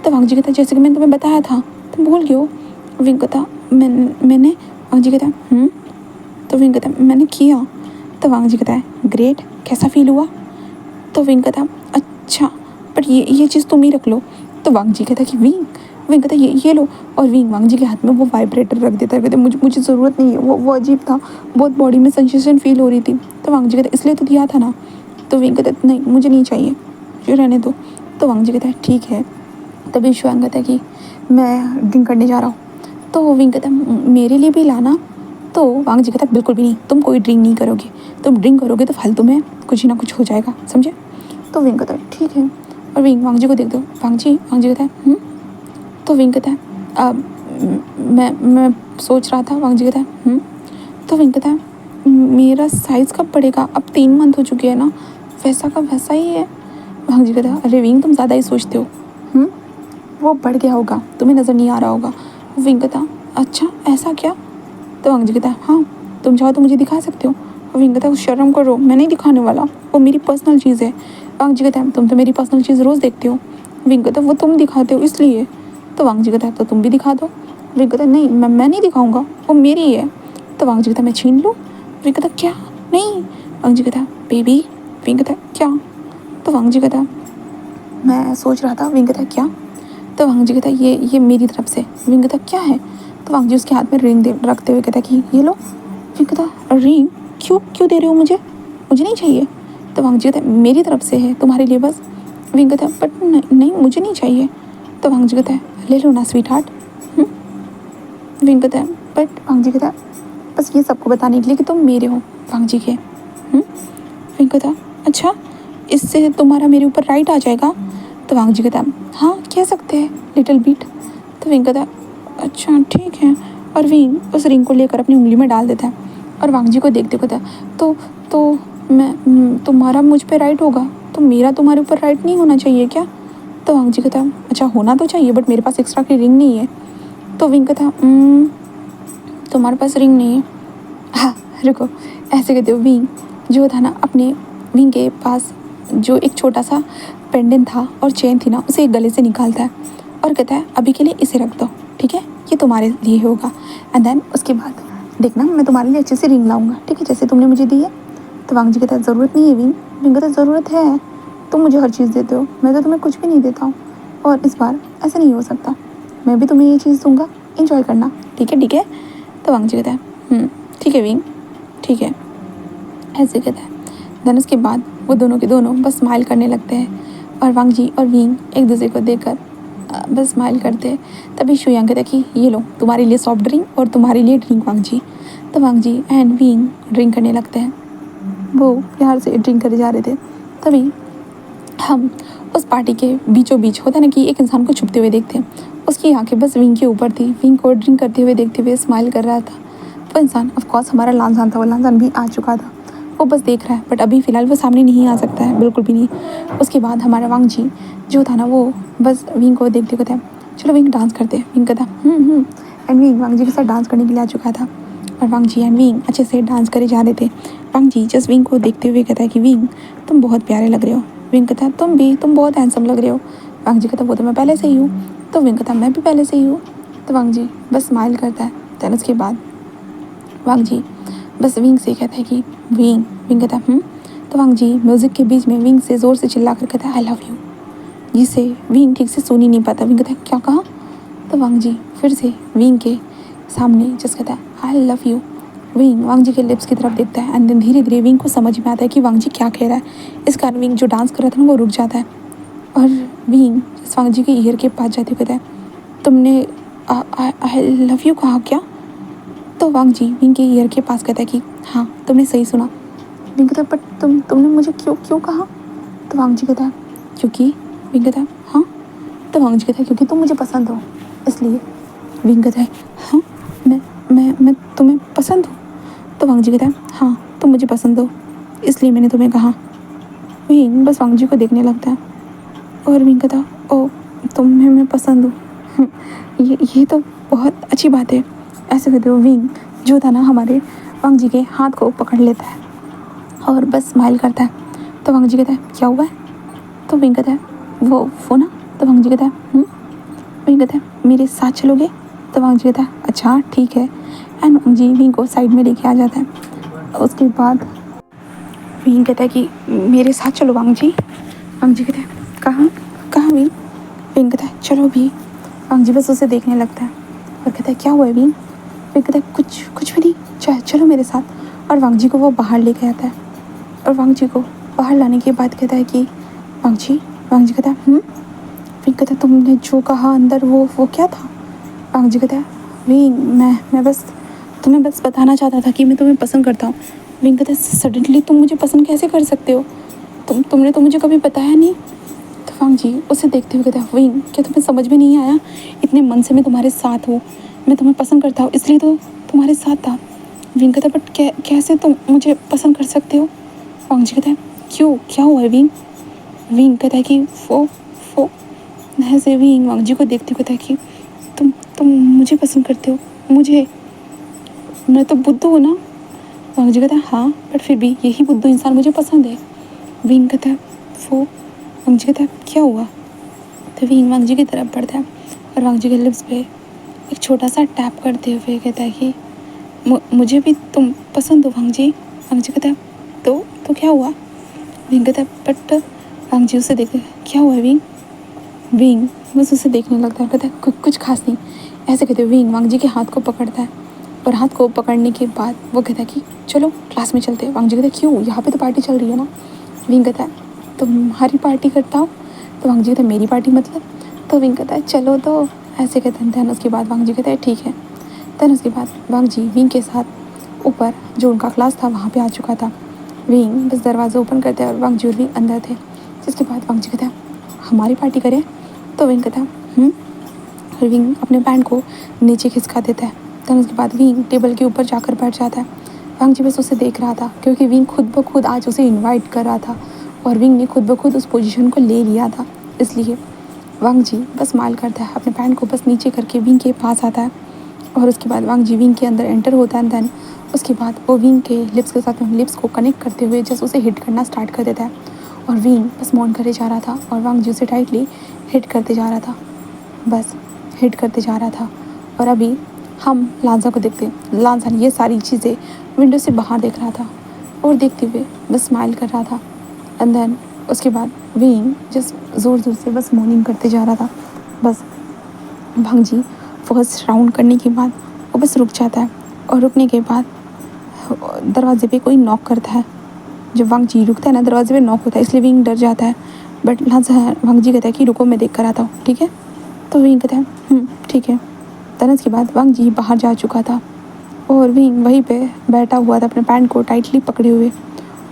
तो वांग जी कहता है जैसे कि मैंने तुम्हें बताया था तुम भूल गए हो। विंग कहता मैंने। वांग जी कहता है तो विंग कहता मैंने किया। तो वांग जी कहता है ग्रेट, कैसा फील हुआ। तो विंग कहता अच्छा बट ये चीज़ तुम ही रख लो। तो वांग जी कहता कि विंग कहता ये लो और विंग वांग जी के हाथ में वो वाइब्रेटर रख देता है। कहते मुझे ज़रूरत नहीं है, वो अजीब था, बहुत बॉडी में सेंसेशन फील हो रही थी। तो वांग जी कहता इसलिए तो दिया था ना। तो विंग कहता नहीं मुझे नहीं चाहिए, मुझे रहने दो। तो वांग जी कहता है ठीक है। तभी शुआंग कहता है कि मैं ड्रिंक करने जा रहा हूँ। तो विंग कहता है मेरे लिए भी लाना। तो वांग जी कहता है बिल्कुल भी नहीं, तुम कोई ड्रिंक नहीं करोगे, तुम ड्रिंक करोगे तो फालतू में कुछ ना कुछ हो जाएगा, समझे। तो विंग कहता है ठीक है और विंग वांग जी को देख दो। वांग जी कहता है तो विंग कहता है मैं सोच रहा था। वांग जी कहता है तो विंग कहता है मेरा साइज़ कब बढ़ेगा, अब 3 मंथ हो चुके हैं ना, वैसा का वैसा ही है। वांग जी कहता है अरे विंग तुम ज़्यादा ही सोचते हो। वो बढ़ गया होगा, तुम्हें नज़र नहीं आ रहा होगा। विंग कहता अच्छा ऐसा क्या? तो वांग जी कहता है हाँ, तुम चाहो तो मुझे दिखा सकते हो। विंग कहता है शर्म करो, मैं नहीं दिखाने वाला, वो मेरी पर्सनल चीज़ है। वांग जी कहता है तुम तो मेरी पर्सनल चीज़ रोज़ देखते हो। विंग कहता है वो तुम दिखाते हो इसलिए। तो वांग जी कहता है तो तुम भी दिखा दो। विंग कहता है नहीं, मैं नहीं दिखाऊंगा, वो मेरी है। तो वांग जी कहता है मैं छीन लूँ। विंग कहता है क्या? नहीं। वांग जी कहता है बेबी। विंग कहता है क्या? तो वांग जी कहता है मैं सोच रहा था। विंग कहता है क्या? तो वांग जी कहता है ये मेरी तरफ से। विंग कहता है क्या है? तो वांग जी उसके हाथ में रिंग दे रखते हुए कहता है कि ये लो। विंग कहता रिंग? क्यों क्यों दे रहे हो मुझे? मुझे नहीं चाहिए। तो वांग जी कहता है मेरी तरफ से है तुम्हारे लिए बस। विंग कहता है बट नहीं मुझे नहीं चाहिए। तो वांग जी कहता है ले लो ना स्वीट हार्ट। विंग कहता है बट वांग जी कहता है बस ये सबको बताने के लिए कि तुम मेरे हो वांग जी के। विंग कहता है अच्छा, इससे तुम्हारा मेरे ऊपर राइट आ जाएगा। तो वांग जी कहता है हाँ कह सकते हैं लिटिल बिट। तो विंग कहता है अच्छा ठीक है। और विंग उस रिंग को लेकर अपनी उंगली में डाल देता है और वांग जी को देखते कहता है तो मैं तुम्हारा मुझ पे राइट होगा तो मेरा तुम्हारे ऊपर राइट नहीं होना चाहिए क्या? तो वांग जी कहता है अच्छा होना तो चाहिए बट मेरे पास एक्स्ट्रा की रिंग नहीं है। तो विंग कहता तुम्हारे पास रिंग नहीं है? हाँ रुको, ऐसे कहते हो। विंग जो था ना अपने विंग के पास जो एक छोटा सा पेंडेंट था और चेन थी ना, उसे एक गले से निकालता है और कहता है अभी के लिए इसे रख दो, ठीक है, ये तुम्हारे लिए होगा। एंड देन उसके बाद देखना मैं तुम्हारे लिए अच्छे से रिंग लाऊंगा, ठीक है, जैसे तुमने मुझे दी है। तो वांग जी कहता है ज़रूरत नहीं है विंग। विंग कहता है ज़रूरत है, तुम मुझे हर चीज़ देते हो, मैं तो तुम्हें कुछ भी नहीं देता हूँ और इस बार ऐसा नहीं हो सकता, मैं भी तुम्हें ये चीज़ दूंगा, इंजॉय करना, ठीक है ठीक है। तो वांग जी कहता है ठीक है विंग, ठीक है, ऐसे कहता है। देन उसके बाद वो दोनों के दोनों बस स्माइल करने लगते हैं और वांग जी और विंग एक दूसरे को देखकर बस स्माइल करते हैं। तभी शुयांग कहता है कि ये लो तुम्हारे लिए सॉफ्ट ड्रिंक और तुम्हारे लिए ड्रिंक वांग जी। तो वांग जी एंड विंग ड्रिंक करने लगते हैं, वो प्यार से ड्रिंक करे जा रहे थे। तभी हम उस पार्टी के बीचों बीच होता है ना कि एक इंसान को छुपते हुए देखते हैं, उसकी आंखें बस विंग के ऊपर थी। विंग को ड्रिंक करते हुए देखते हुए स्माइल कर रहा था। वो इंसान ऑफकोर्स हमारा लांसान था, वो लांसान भी आ चुका था, वो बस देख रहा है बट अभी फ़िलहाल वो सामने नहीं आ सकता है, बिल्कुल भी नहीं। उसके बाद हमारा वांग जी जो था ना वो बस विंग को देखते कहता है चलो विंग डांस करते हैं। विंग कहता एंड विंग वांग जी के साथ डांस करने के लिए आ चुका था और वांग जी एंड विंग अच्छे से डांस करे जा रहे थे। वांग जी जस्ट विंग को देखते हुए कहता है कि विंग तुम बहुत प्यारे लग रहे हो। विंग कहता है तुम भी, तुम बहुत हैंडसम लग रहे हो। वांग जी कहता है वो तो मैं पहले से ही हूँ। तो विंग कहता है मैं भी पहले से ही हूँ। तो वांग जी बस स्माइल करता है। देन उसके बाद वांग जी बस विंग से कहता है कि विंग। विंग कहता है तो वांग जी म्यूज़िक के बीच में विंग से ज़ोर से चिल्ला कर कहता है आई लव यू, जिसे विंग ठीक से सुन ही नहीं पाता। विंग कहता है क्या कहा? तो वांग जी फिर से विंग के सामने जस्ट कहता है आई लव यू। विंग वांग जी के लिप्स की तरफ देखता है एंड देन धीरे धीरे विंग को समझ में आता है कि वांग जी क्या कह रहा है। इस कारण विंग जो डांस कर रहा था ना वो रुक जाता है और विंग वांग जी के ईयर के पास जाते हुए कहता है तुमने आई लव यू कहा क्या? तो वांग जी विंग के ईयर के पास कहता है कि हाँ तुमने सही सुना। विंग कहता है बट तुमने मुझे क्यों क्यों कहा? तो वांग जी कहता है क्योंकि। विंग कहता है हाँ। तो वांग जी कहता है क्योंकि तुम मुझे पसंद हो इसलिए। विंग कहता है हाँ मैं तुम्हें पसंद हूँ? तो वांग जी कहता है हाँ तुम मुझे पसंद हो इसलिए मैंने तुम्हें कहा। विंग बस वांग जी को देखने लगता है और विंग कहता है ओ तुम्हें मैं पसंद हूँ, ये तो बहुत अच्छी बात है। ऐसे कहते हो विंग जो था ना हमारे वांग जी के हाथ को पकड़ लेता है और बस स्माइल करता है। तो वांग जी कहता है क्या हुआ है? तो विंग कहता है वो ना। तो वांग जी कहता है विंग कहता है मेरे साथ चलोगे? तो वांग जी कहता है अच्छा ठीक है एंड वांग जी विंग को साइड में लेके आ जाता है। उसके बाद विंग कहता है कि मेरे साथ चलो वांग जी। वांग जी कहता है कहाँ कहाँ विंग? विंग कहता है चलो भी। वांग जी बस उसे देखने लगता है और कहता है क्या हुआ है विंग? विंग कहता है कुछ भी नहीं, चलो मेरे साथ। और वांग जी को वो बाहर लेके आता है और वांग जी को बाहर लाने के बाद कहता है कि वांग जी कहता है विंग कहता है तुमने जो कहा अंदर वो क्या था? वांग जी कहता है विंग मैं बस तुम्हें बस बताना चाहता था कि मैं तुम्हें पसंद करता हूँ। विंग कहता है सडनली तुम मुझे पसंद कैसे कर सकते हो? तुमने तो मुझे कभी बताया नहीं। तो वांग जी उसे देखते हुए कहता है विंग क्या तुम्हें समझ में नहीं आया? इतने मन से मैं तुम्हारे साथ हूँ, मैं तुम्हें पसंद करता हूँ इसलिए तो तुम्हारे साथ था। विंग कहता है बट कैसे तुम मुझे पसंद कर सकते हो? वांग जी कहता है क्यों क्या हुआ है विंग? विंग कहता है कि वो ऐसे विंग वांग जी को देखते हुए कहता है कि तुम मुझे पसंद करते हो, मुझे, मैं तो बुद्धू हूँ ना। वांग जी कहता है हाँ, बट फिर भी यही बुद्धू इंसान मुझे पसंद है। विंग कहता है वो, वांग जी कहता है क्या हुआ। तो विंग वांग जी की तरफ बढ़ता है और वांग जी के लिप्स पे एक छोटा सा टैप करते हुए कहता है कि मुझे भी तुम पसंद हो वांग जी। वांग जी कहता है तो क्या हुआ। विंग कहता है बट, वांग जी उसे देखते क्या हुआ विंग। विंग बस उसे देखने लगता है, कहता है कुछ खास नहीं। ऐसे कहते हुए विंग वांग जी के हाथ को पकड़ता है और हाथ को पकड़ने के बाद वो कहता है कि चलो क्लास में चलते हैं। वांग जी कहता है क्यों, यहाँ पे तो पार्टी चल रही है ना। विंग कहता है तुम्हारी पार्टी करता हो। तो वांग जी कहता है मेरी पार्टी मतलब। तो विंग कहता है चलो तो, ऐसे कहते हैं। देन उसके बाद वांग जी कहता है ठीक है। देन उसके बाद वांग जी विंग के साथ ऊपर जो उनका क्लास था वहाँ पे आ चुका था। विंग बस दरवाज़ा ओपन करते हैं और वांग जी और विंग अंदर थे। जिसके बाद वांग जी कहता है हमारी पार्टी करें। तो विंग कहता है और विंग अपने पैंट को नीचे खिसका देता है। देन उसके बाद विंग टेबल के ऊपर जाकर बैठ जाता है। वांग जी बस उसे देख रहा था क्योंकि विंग खुद ब खुद आज उसे इनवाइट कर रहा था और विंग ने खुद ब खुद उस पोजीशन को ले लिया था। इसलिए वांग जी बस स्माइल करता है, अपने पैंट को बस नीचे करके विंग के पास आता है और उसके बाद वांग जी विंग के अंदर एंटर होता है। देन उसके बाद वो विंग के लिप्स के साथ लिप्स को कनेक्ट करते हुए जस्ट उसे हिट करना स्टार्ट कर देता है और विंग बस मौन करे जा रहा था और वांग जी उसे टाइटली हिट करते जा रहा था, बस हिट करते जा रहा था। और अभी हम लांजा को देखते हैं। लांजा ये सारी चीज़ें विंडो से बाहर देख रहा था और देखते हुए बस स्माइल कर रहा था। एंड देन उसके बाद विंग जस्ट ज़ोर ज़ोर से बस मॉर्निंग करते जा रहा था। बस भांग जी फर्स्ट राउंड करने के बाद वो बस रुक जाता है और रुकने के बाद दरवाजे पे कोई नॉक करता है। जब वांग जी रुकता है ना, दरवाजे पे नॉक होता है, इसलिए विंग डर जाता है। बट वांग जी कहता है कि रुको मैं देख कर आता हूँ, ठीक है। तो विंग कहता है ठीक है। तनस के बाद वांग जी बाहर जा चुका था और विंग वहीं पे बैठा हुआ था अपने पैंट को टाइटली पकड़े हुए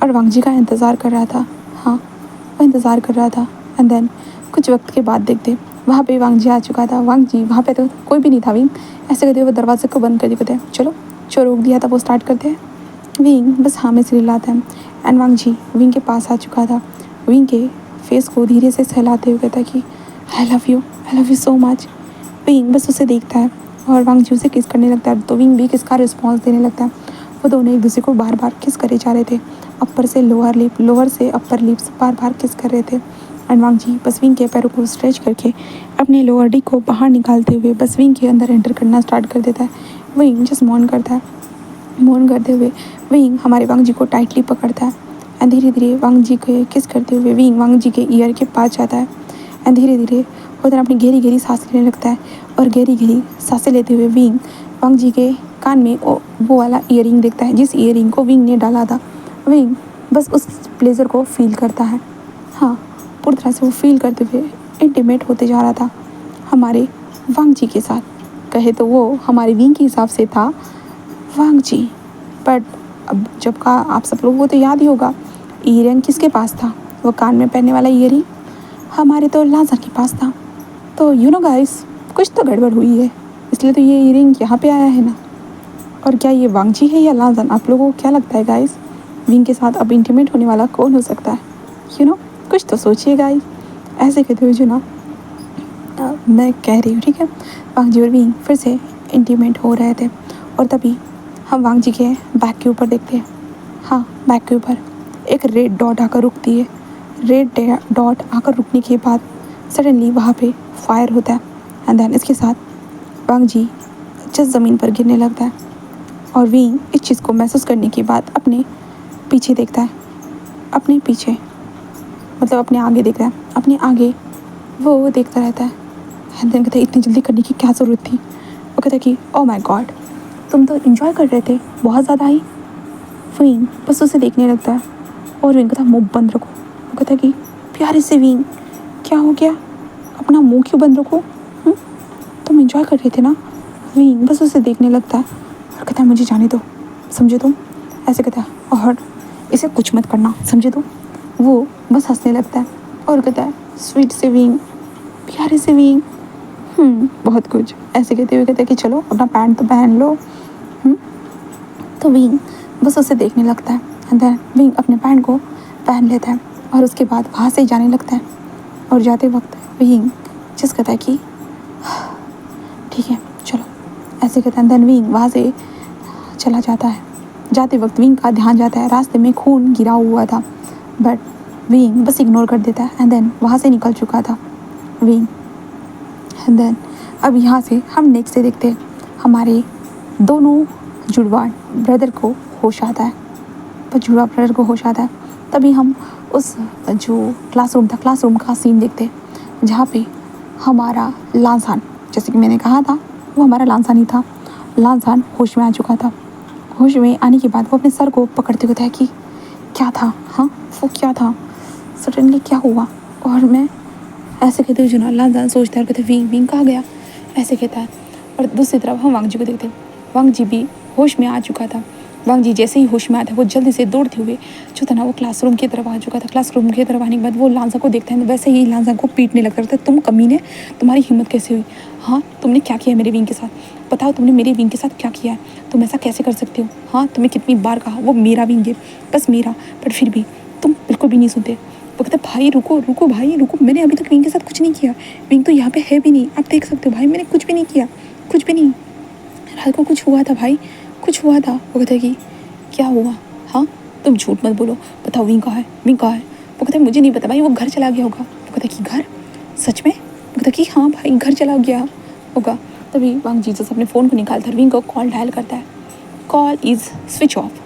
और वांग जी का इंतज़ार कर रहा था। हाँ, वो इंतज़ार कर रहा था। एंड देन कुछ वक्त के बाद देखते वहाँ पे वांग जी आ चुका था। वांग जी वहाँ पे तो कोई भी नहीं था। विंग ऐसे करते हुए दरवाजे को बंद कर दिया, कहते हैं चलो जो रोक दिया था वो स्टार्ट करते हैं। विंग बस हाँ में से हिलाता है एंड वांग जी विंग के पास आ चुका था। विंग के फेस को धीरे से सहलाते हुए कहता कि I love you so much. Wing बस उसे देखता है और वांग जी उसे किस करने लगता है, तो विंग भी किस का रिस्पॉन्स देने लगता है। वो दोनों एक दूसरे को बार बार किस करे जा रहे थे, अपर से लोअर लिप, लोअर से अपर लिप्स बार बार किस कर रहे थे। एंड वांग जी बस विंग के पैरों को स्ट्रेच करके अपने लोअर डी को बाहर निकालते हुए बस विंग के अंदर एंटर करना स्टार्ट कर देता है। विंग जस्ट मौन करता है। मौन करते हुए विंग हमारे वांग जी को टाइटली पकड़ता है एंड धीरे धीरे वांग जी को किस करते हुए विंग वांग जी के ईयर के पास जाता है एंड धीरे धीरे वो तरह अपनी गहरी गहरी सांस लेने लगता है और गहरी गहरी सांसें लेते हुए विंग वांग जी के कान में वो वाला ईयरिंग देखता है जिस ईयरिंग को विंग ने डाला था। विंग बस उस प्लेजर को फील करता है। हाँ, पूरी तरह से वो फील करते हुए इंटीमेट होते जा रहा था हमारे वांग जी के साथ। कहे तो वो हमारे विंग के हिसाब से था वांग जी, बट अब जब का आप सब लोगों को तो याद ही होगा ईयरिंग किसके पास था, वो कान में पहनने वाला ईयरिंग हमारे तो लांजा के पास था। तो यू नो गाइस, कुछ तो गड़बड़ हुई है, इसलिए तो ये ईयरिंग यहाँ पे आया है ना। और क्या ये वांग जी है या लांजा, आप लोगों को क्या लगता है गाइस, विंग के साथ अब इंटीमेट होने वाला कौन हो सकता है। यू नो, कुछ तो सोचिए गाइस। ऐसे कहते हुए जो ना मैं कह रही हूँ, ठीक है। वांग जी और विंग फिर से इंटीमेट हो रहे थे और तभी हम वांग जी के बैक के ऊपर देखते हैं। हाँ, बैक के ऊपर एक रेड डॉट आकर रुकती है। रेड डॉट आकर रुकने के बाद सडनली वहाँ पे फायर होता है एंड देन इसके साथ वांग जी जस्ट ज़मीन पर गिरने लगता है और विंग इस चीज़ को महसूस करने के बाद अपने पीछे देखता है। अपने पीछे मतलब अपने आगे देखता है, अपने आगे वो देखता रहता है एंड देन कहता है इतनी जल्दी करने की क्या ज़रूरत थी। वो कहता है कि ओह माय गॉड, तुम तो एंजॉय कर रहे थे बहुत ज़्यादा ही। विंग बस उसे देखने लगता है और विंग कहता है मुँह बंद रखो। वो कहता है कि प्यारे से विंग क्या हो गया, अपना मुंह क्यों बंद रखो, तुम एंजॉय कर रहे थे ना। विंग बस उसे देखने लगता है और कहता है मुझे जाने दो, समझे तुम, ऐसे कहता है और इसे कुछ मत करना, समझे तुम। वो बस हंसने लगता है और कहता है स्वीट से विंग, प्यारे से विंग, बहुत कुछ, ऐसे कहते हुए कहता है कि चलो अपना पैंट तो पहन लो। तो विंग बस उसे देखने लगता है एंड देन विंग अपने पैंट को पहन लेता है और उसके बाद वहाँ से जाने लगता है और जाते वक्त विंग जस कहता है कि ठीक है चलो, ऐसे कहता है। देन विंग वहाँ से चला जाता है। जाते वक्त विंग का ध्यान जाता है, रास्ते में खून गिरा हुआ था, बट विंग बस इग्नोर कर देता है एंड देन वहाँ से निकल चुका था विंग। एंड देन अब यहाँ से हम नेक्स्ट डे देखते हैं, हमारे दोनों जुड़वा ब्रदर को होश आता है। पर जुड़वा ब्रदर को होश आता है तभी हम उस जो क्लासरूम था, क्लासरूम का सीन देखते हैं, जहाँ पे हमारा लांसान, जैसे कि मैंने कहा था वो हमारा लांसान ही था। लांसान होश में आ चुका था। होश में आने के बाद वो अपने सर को पकड़ते हुए था कि क्या था, हाँ वो क्या था, सडनली क्या हुआ। और मैं ऐसे कहते हुए जो ना लांसान सोचता है और कहते विंग विंग कहाँ गया, ऐसे कहता है। और दूसरी तरफ हम वांग जी को देखते हैं, वांग जी भी होश में आ चुका था। वांग जी जैसे ही होश में आया था वो जल्दी से दौड़ते हुए जो था ना वो क्लासरूम की तरफ आ चुका था। क्लासरूम की तरफ आने के बाद वो लांसा को देखता है, वैसे ही लांसा को पीटने लगता था। तुम कमीने, तुम्हारी हिम्मत कैसे हुई, हाँ तुमने क्या किया मेरे विंग के साथ, बताओ तुमने मेरे विंग के साथ क्या किया है, तुम ऐसा कैसे कर सकते हो, हाँ तुम्हें कितनी बार कहा वो मेरा विंग है, बस मेरा, बट फिर भी तुम बिल्कुल भी नहीं सुनते। वो कहते भाई रुको रुको भाई रुको, मैंने अभी तक विंग के साथ कुछ नहीं किया, विंग तो यहाँ पे है भी नहीं, आप देख सकते हो भाई मैंने कुछ भी नहीं किया, कुछ भी नहीं, रात को कुछ हुआ था भाई, कुछ हुआ था। वो कहता है कि क्या हुआ, हाँ तुम झूठ मत बोलो, बताओ विंग कहाँ है, विंग कहाँ है। वो कहता है मुझे नहीं पता भाई, वो घर चला गया होगा। वो कहता है कि घर, सच में। वो कहता है कि हाँ भाई घर चला गया होगा। तभी वांग जीसस अपने फ़ोन को निकालता है, विंग को कॉल डायल करता है। Call is switch off.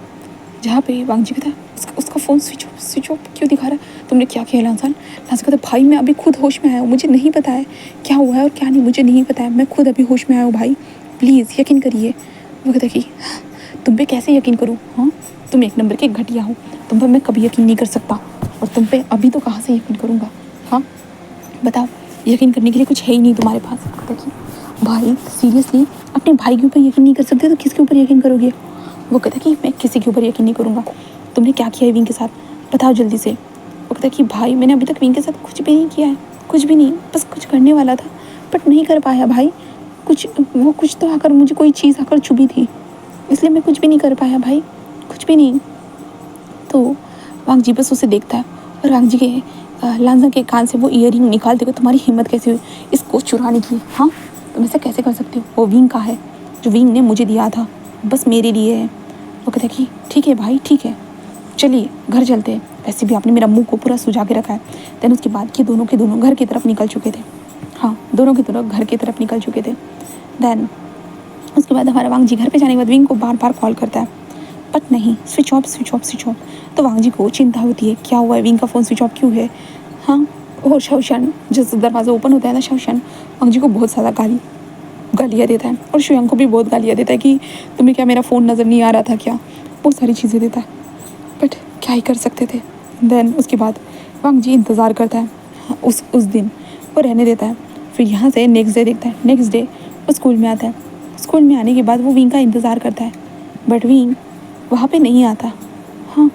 जहाँ पे वांग जी कहता है उसका फ़ोन स्विच ऑफ क्यों दिखा रहा है, तुमने क्या किया लांसान। लांसान कहता है भाई मैं अभी खुद होश में आया हूँ, मुझे नहीं पता है क्या हुआ है और क्या नहीं, मुझे नहीं पता है, मैं खुद अभी होश में आया हूँ भाई, प्लीज़ यकीन करिए। वो कहता है कि तुम पे कैसे यकीन करूँ, हाँ तुम एक नंबर के घटिया हो, तुम पे मैं कभी यकीन नहीं कर सकता, और तुम पे अभी तो कहाँ से यकीन करूँगा, हाँ बताओ, यकीन करने के लिए कुछ है ही नहीं तुम्हारे पास। कहता कि भाई सीरियसली अपने भाई के ऊपर यकीन नहीं कर सकते तो किसके ऊपर यकीन करोगे। वो कहता कि मैं किसी के ऊपर यकीन नहीं करूँगा, तुमने क्या किया है विंग के साथ, बताओ जल्दी से। वो कहता कि भाई मैंने अभी तक विंग के साथ कुछ भी नहीं किया है, कुछ भी नहीं, बस कुछ करने वाला था बट नहीं कर पाया भाई, कुछ तो आकर मुझे कोई चीज़ आकर चुभी थी, इसलिए मैं कुछ भी नहीं कर पाया भाई, कुछ भी नहीं। तो वांग जी बस उसे देखता है और वांग जी के लांसा के कान से वो ईयरिंग निकालते हुए, तुम्हारी हिम्मत कैसे हुई इसको चुराने की, हाँ तुम ऐसा कैसे कर सकती हो, वो विंग का है जो विंग ने मुझे दिया था, बस मेरे लिए है। वो कहता है कि ठीक है भाई ठीक है, चलिए घर चलते हैं, वैसे भी आपने मेरा मुंह को पूरा सुझा के रखा है। देन उसके बाद ये दोनों के दोनों घर की तरफ निकल चुके थे, हाँ दोनों के दोनों घर की तरफ निकल चुके थे। देन उसके बाद हमारा वांग जी घर पे जाने के बाद विंग को बार बार कॉल करता है बट नहीं, switch off switch off switch off. तो वांग जी को चिंता होती है क्या हुआ है, विंग का फ़ोन स्विच ऑफ क्यों है। हाँ और शाओशान जैसे दरवाज़ा ओपन होता है ना, शाओशान वांग जी को बहुत ज़्यादा गालियाँ देता है और शुयांग को भी बहुत गालियाँ देता है कि तुम्हें क्या मेरा फ़ोन नज़र नहीं आ रहा था क्या, बहुत सारी चीज़ें देता है बट क्या ही कर सकते थे। देन उसके बाद वांग जी इंतज़ार करता है उस दिन, वो रहने देता है। फिर यहाँ से नेक्स्ट डे देखता है, नेक्स्ट डे वो स्कूल में आता है। स्कूल में आने के बाद वो विंग का इंतज़ार करता है बट विंग वहाँ पे नहीं आता, हाँ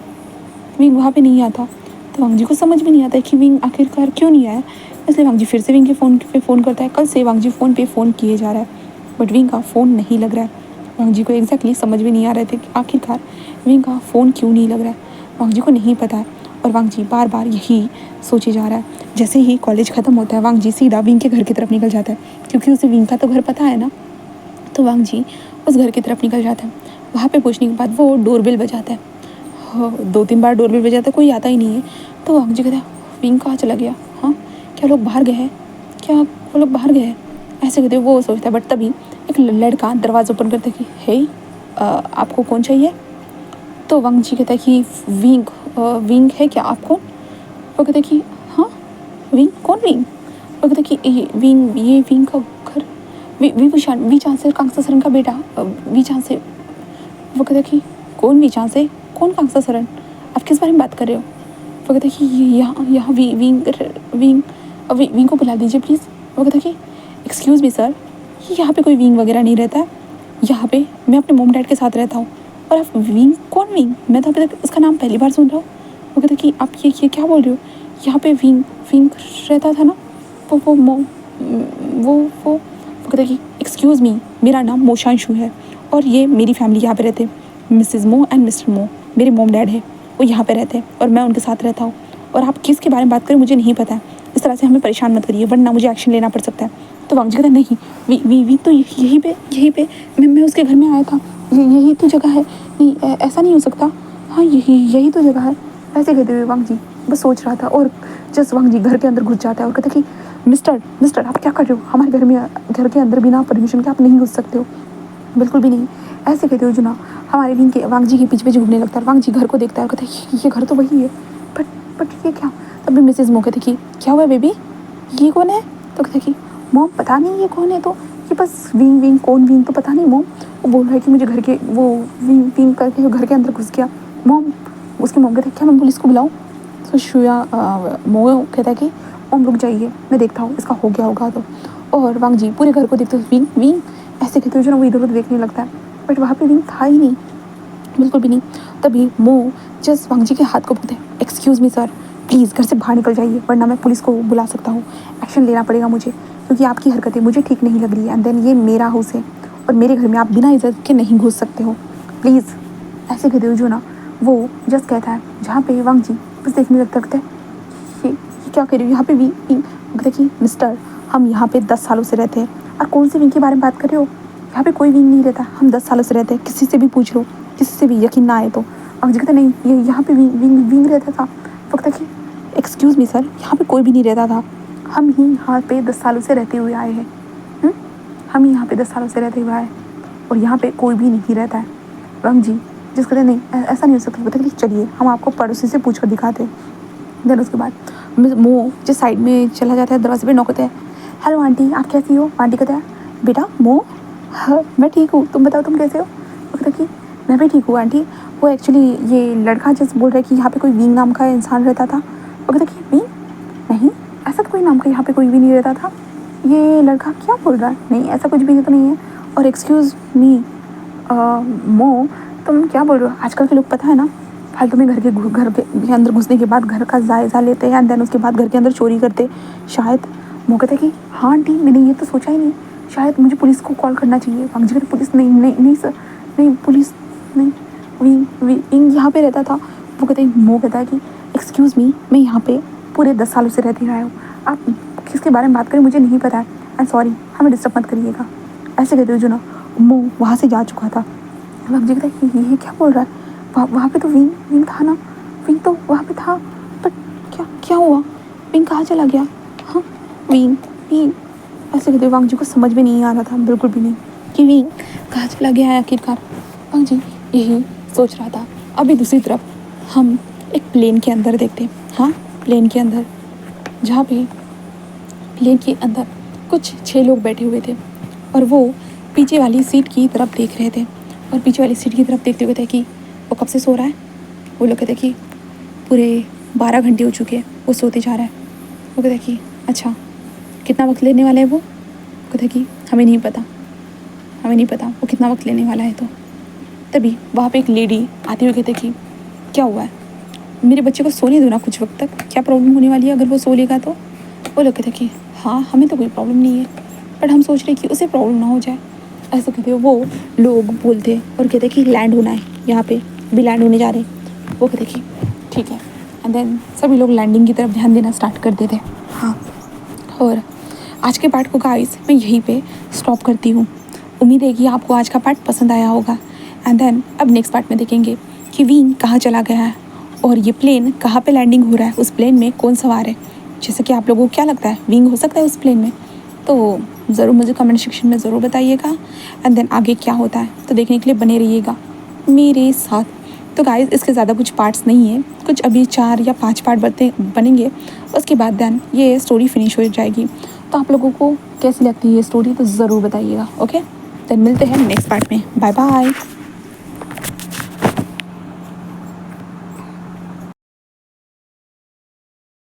विंग वहाँ पे नहीं आता। तो वांग जी को समझ में नहीं आता है कि विंग आखिरकार क्यों नहीं आया, इसलिए वांग जी फिर से विंग के फ़ोन पे फ़ोन करता है। कल से वांग जी फ़ोन पे फ़ोन किए जा रहा है बट विंग का फ़ोन नहीं लग रहा है। वांग जी को एग्जैक्टली समझ में नहीं आ रहे थे कि आखिरकार विंग का फ़ोन क्यों नहीं लग रहा है, वांग जी को नहीं पता है। और वांग जी बार बार यही सोचे जा रहा है। जैसे ही कॉलेज ख़त्म होता है वांग जी सीधा विंग के घर की तरफ निकल जाता है, क्योंकि उसे विंग का तो घर पता है ना। तो वांग जी उस घर की तरफ निकल जाता है। वहाँ पे पहुँचने के बाद वो डोरबेल बजाता है, हाँ 2-3 बार डोरबेल बजाता है, कोई आता ही नहीं है। तो वांग जी कहता है विंग कहाँ चला गया, हाँ क्या लोग बाहर गए हैं, क्या वो लोग बाहर गए हैं, ऐसे कहते वो सोचता है। बट तभी एक लड़का दरवाज़ा ओपन करता है कि हे आपको कौन चाहिए। तो वांग जी कहता है कि विंग है क्या, आप कौन। वो कहता है कि हाँ विंग, कौन विंग। वो कहता है कि ये विंग का घर वी चांसेलर कांगसा सरन का बेटा वी चांसेलर। वो कहता है कि कौन वी चांसेलर, कौन कांगसा सरन, आप किस बारे में बात कर रहे हो। वो कहता है कि यहाँ विंग को बुला दीजिए प्लीज़। वो कहता है कि एक्सक्यूज़ मी सर, यहाँ पे कोई विंग वगैरह नहीं रहता है, यहाँ पे मैं अपने मोम डैड के साथ रहता हूँ और आप विंग, कौन विंग, मैं तो अभी तक इसका नाम पहली बार सुन रहा हूँ। वो कहता है कि आप ये क्या बोल रहे हो, यहाँ पे विंग रहता था ना, वो कहता है कि एक्सक्यूज़ मी, मेरा नाम मोशांशु है और ये मेरी फैमिली यहाँ पे रहते, मिसेज़ मो एंड मिस्टर मो, मेरे मोम डैड है वो यहाँ पे रहते हैं और मैं उनके साथ रहता हूँ, और आप किसके बारे में बात करें मुझे नहीं पता है, इस तरह से हमें परेशान मत करिए वरना मुझे एक्शन लेना पड़ सकता है। तो वांग जी कहता है नहीं, वी तो यहीं पे मैं उसके घर में आया था, यही तो जगह है, नहीं ऐसा नहीं हो सकता, हाँ यही तो जगह है। ऐसे कहते हुए वांग जी बस सोच रहा था और जस्ट वांग जी घर के अंदर घुस जाता है और कहता है कि मिस्टर आप क्या कर रहे हो, हमारे घर के अंदर बिना परमिशन के आप नहीं घुस सकते हो, बिल्कुल भी नहीं। ऐसे कहते हुए जो ना हमारे विंग के वांग जी के पीछे घूमने लगता है। वांग जी घर को देखता है और कहता है ये घर तो वही है, बट ये क्या। तभी मिसेज मो कहती कि क्या हुआ बेबी, ये कौन है। तो कहते कि मॉम पता नहीं ये कौन है, तो ये बस विंग कौन विंग तो पता नहीं मॉम, वो बोल रहा है कि मुझे घर के वो विंग करके घर के अंदर घुस गया मॉम। उसकी मॉम कहते क्या मैं पुलिस को बुलाऊँ। तो शुया मो कहता है कि मॉम रुक जाइए मैं देखता हूँ इसका हो गया होगा तो। और वांग जी पूरे घर को देखते हुए विंग ऐसे कहते हुए जो ना वो इधर उधर देखने लगता है, बट वहाँ पे विंग था ही नहीं, बिल्कुल भी नहीं। तभी मो जस्ट वांग जी के हाथ को पकड़ते हैं, एक्सक्यूज़ मी सर प्लीज़ घर से बाहर निकल जाइए वरना मैं पुलिस को बुला सकता हूँ, एक्शन लेना पड़ेगा मुझे क्योंकि आपकी हरकतें मुझे ठीक नहीं लग रही है। एंड देन ये मेरा हाउस है और मेरे घर में आप बिना इजाज़त के नहीं घुस सकते हो प्लीज़। ऐसे कहते हुए जो ना वो जस्ट कहता है जहाँ पे वांग जी बस देखने लगता है ये क्या कह रही हो यहाँ पे विंग। कि मिस्टर हम यहाँ पे 10 सालों से रहते हैं और कौन सी विंग के बारे में बात कर रहे हो, यहाँ पे कोई विंग नहीं रहता, हम 10 सालों से रहते हैं, किसी से भी पूछ लो, किसी से भी यकीन ना आए तो। वांग जी कहते नहीं ये यहाँ पे विंग रहता था। वो कहता कि एक्सक्यूज़ मी सर यहाँ पे कोई भी नहीं रहता था, हम ही यहाँ पे 10 सालों से रहते हुए आए हैं, हम ही यहाँ पे 10 सालों से रहते हुए आए और यहाँ पे कोई भी नहीं रहता है। वांग जी जिस कहते नहीं ऐसा नहीं हो सकता। पता कि चलिए हम आपको पड़ोसी से पूछ कर दिखाते हैं। देन उसके बाद मो जिस साइड में चला जाता है दरवाजे पे नॉक होता है, हेलो आंटी आप कैसी हो। आंटी कहता है बेटा मो हाँ मैं ठीक हूँ तुम बताओ तुम कैसे हो। वो कहता कि मैं भी ठीक हूँ आंटी, वो एक्चुअली ये लड़का जैसे बोल रहा है कि यहाँ पे कोई विंग नाम का इंसान रहता था। वो कहता कि विंग नहीं ऐसा तो कोई नाम का यहाँ पे कोई भी नहीं रहता था। ये लड़का क्या बोल रहा है, नहीं ऐसा कुछ भी तो नहीं है। और एक्सक्यूज़ मी मो तुम क्या बोल रहे हो, आजकल के लोग पता है ना फालतू में घर के अंदर घुसने के बाद घर का जायज़ा लेते हैं एंड देन उसके बाद घर के अंदर चोरी करते शायद। वो कहता है कि हाँ आंटी मैंने ये तो सोचा ही नहीं, शायद मुझे पुलिस को कॉल करना चाहिए। वांग जी कहते पुलिस नहीं सर नहीं पुलिस नहीं विंग यहाँ पे रहता था। वो कहते मो कहता है कि एक्सक्यूज़ मी मैं यहाँ पे पूरे 10 सालों से रहती आया हूँ, आप किसके बारे में बात करें मुझे नहीं पता है एंड सॉरी हमें डिस्टर्ब मत करिएगा। ऐसे कहते हुए जो ना मो वहाँ से जा चुका था। वांग जी कहता है ये क्या बोल रहा है, वहाँ पे तो विंग था ना, विंग तो वहाँ पे था, बट क्या हुआ, विंग कहाँ चला गया। हाँ विंग ऐसे कहते वांग जी को समझ में नहीं आ रहा था बिल्कुल भी नहीं कि विंग कहाँ चला गया है आखिरकार। वांग जी यही सोच रहा था। अभी दूसरी तरफ हम एक प्लेन के अंदर देखते हैं, हाँ प्लेन के अंदर जहाँ पे प्लेन के अंदर कुछ 6 लोग बैठे हुए थे और वो पीछे वाली सीट की तरफ देख रहे थे और पीछे वाली सीट की तरफ देखते हुए थे कि वो कब से सो रहा है। वो लोग कहते कि पूरे 12 घंटे हो चुके हैं वो सोते जा रहा है। वो कहते कि अच्छा कितना वक्त लेने वाला है वो कहते कि हमें नहीं पता वो कितना वक्त लेने वाला है। तो तभी वहाँ पे एक लेडी आते हुए कहते कि क्या हुआ है, मेरे बच्चे को सोने दो ना कुछ वक्त तक, क्या प्रॉब्लम होने वाली है अगर वो सो लेगा तो। वो लोग कहते कि हाँ हमें तो कोई प्रॉब्लम नहीं है बट हम सोच रहे कि उसे प्रॉब्लम ना हो जाए। ऐसा कहते हुए वो लोग बोलते और कहते कि लैंड होना है यहाँ पे भी लैंड होने जा रहे हैं। वो कहते कि ठीक है एंड देन सभी लोग लैंडिंग की तरफ ध्यान देना स्टार्ट कर देते। हाँ और आज के पार्ट को गाइस मैं यहीं पे स्टॉप करती हूँ। उम्मीद है कि आपको आज का पार्ट पसंद आया होगा एंड देन अब नेक्स्ट पार्ट में देखेंगे कि विंग कहाँ चला गया है और ये प्लेन कहाँ पे लैंडिंग हो रहा है, उस प्लेन में कौन सवार है। जैसे कि आप लोगों को क्या लगता है विंग हो सकता है उस प्लेन में, तो ज़रूर मुझे कमेंट सेक्शन में ज़रूर बताइएगा एंड देन आगे क्या होता है तो देखने के लिए बने रहिएगा मेरे साथ। तो गाइस इसके ज़्यादा कुछ पार्ट्स नहीं है, कुछ अभी 4 या 5 पार्ट बनेंगे, उसके बाद देन ये स्टोरी फिनिश हो जाएगी। तो आप लोगों को कैसी लगती है ये स्टोरी तो ज़रूर बताइएगा। ओके देन मिलते हैं नेक्स्ट पार्ट में, बाय बाय।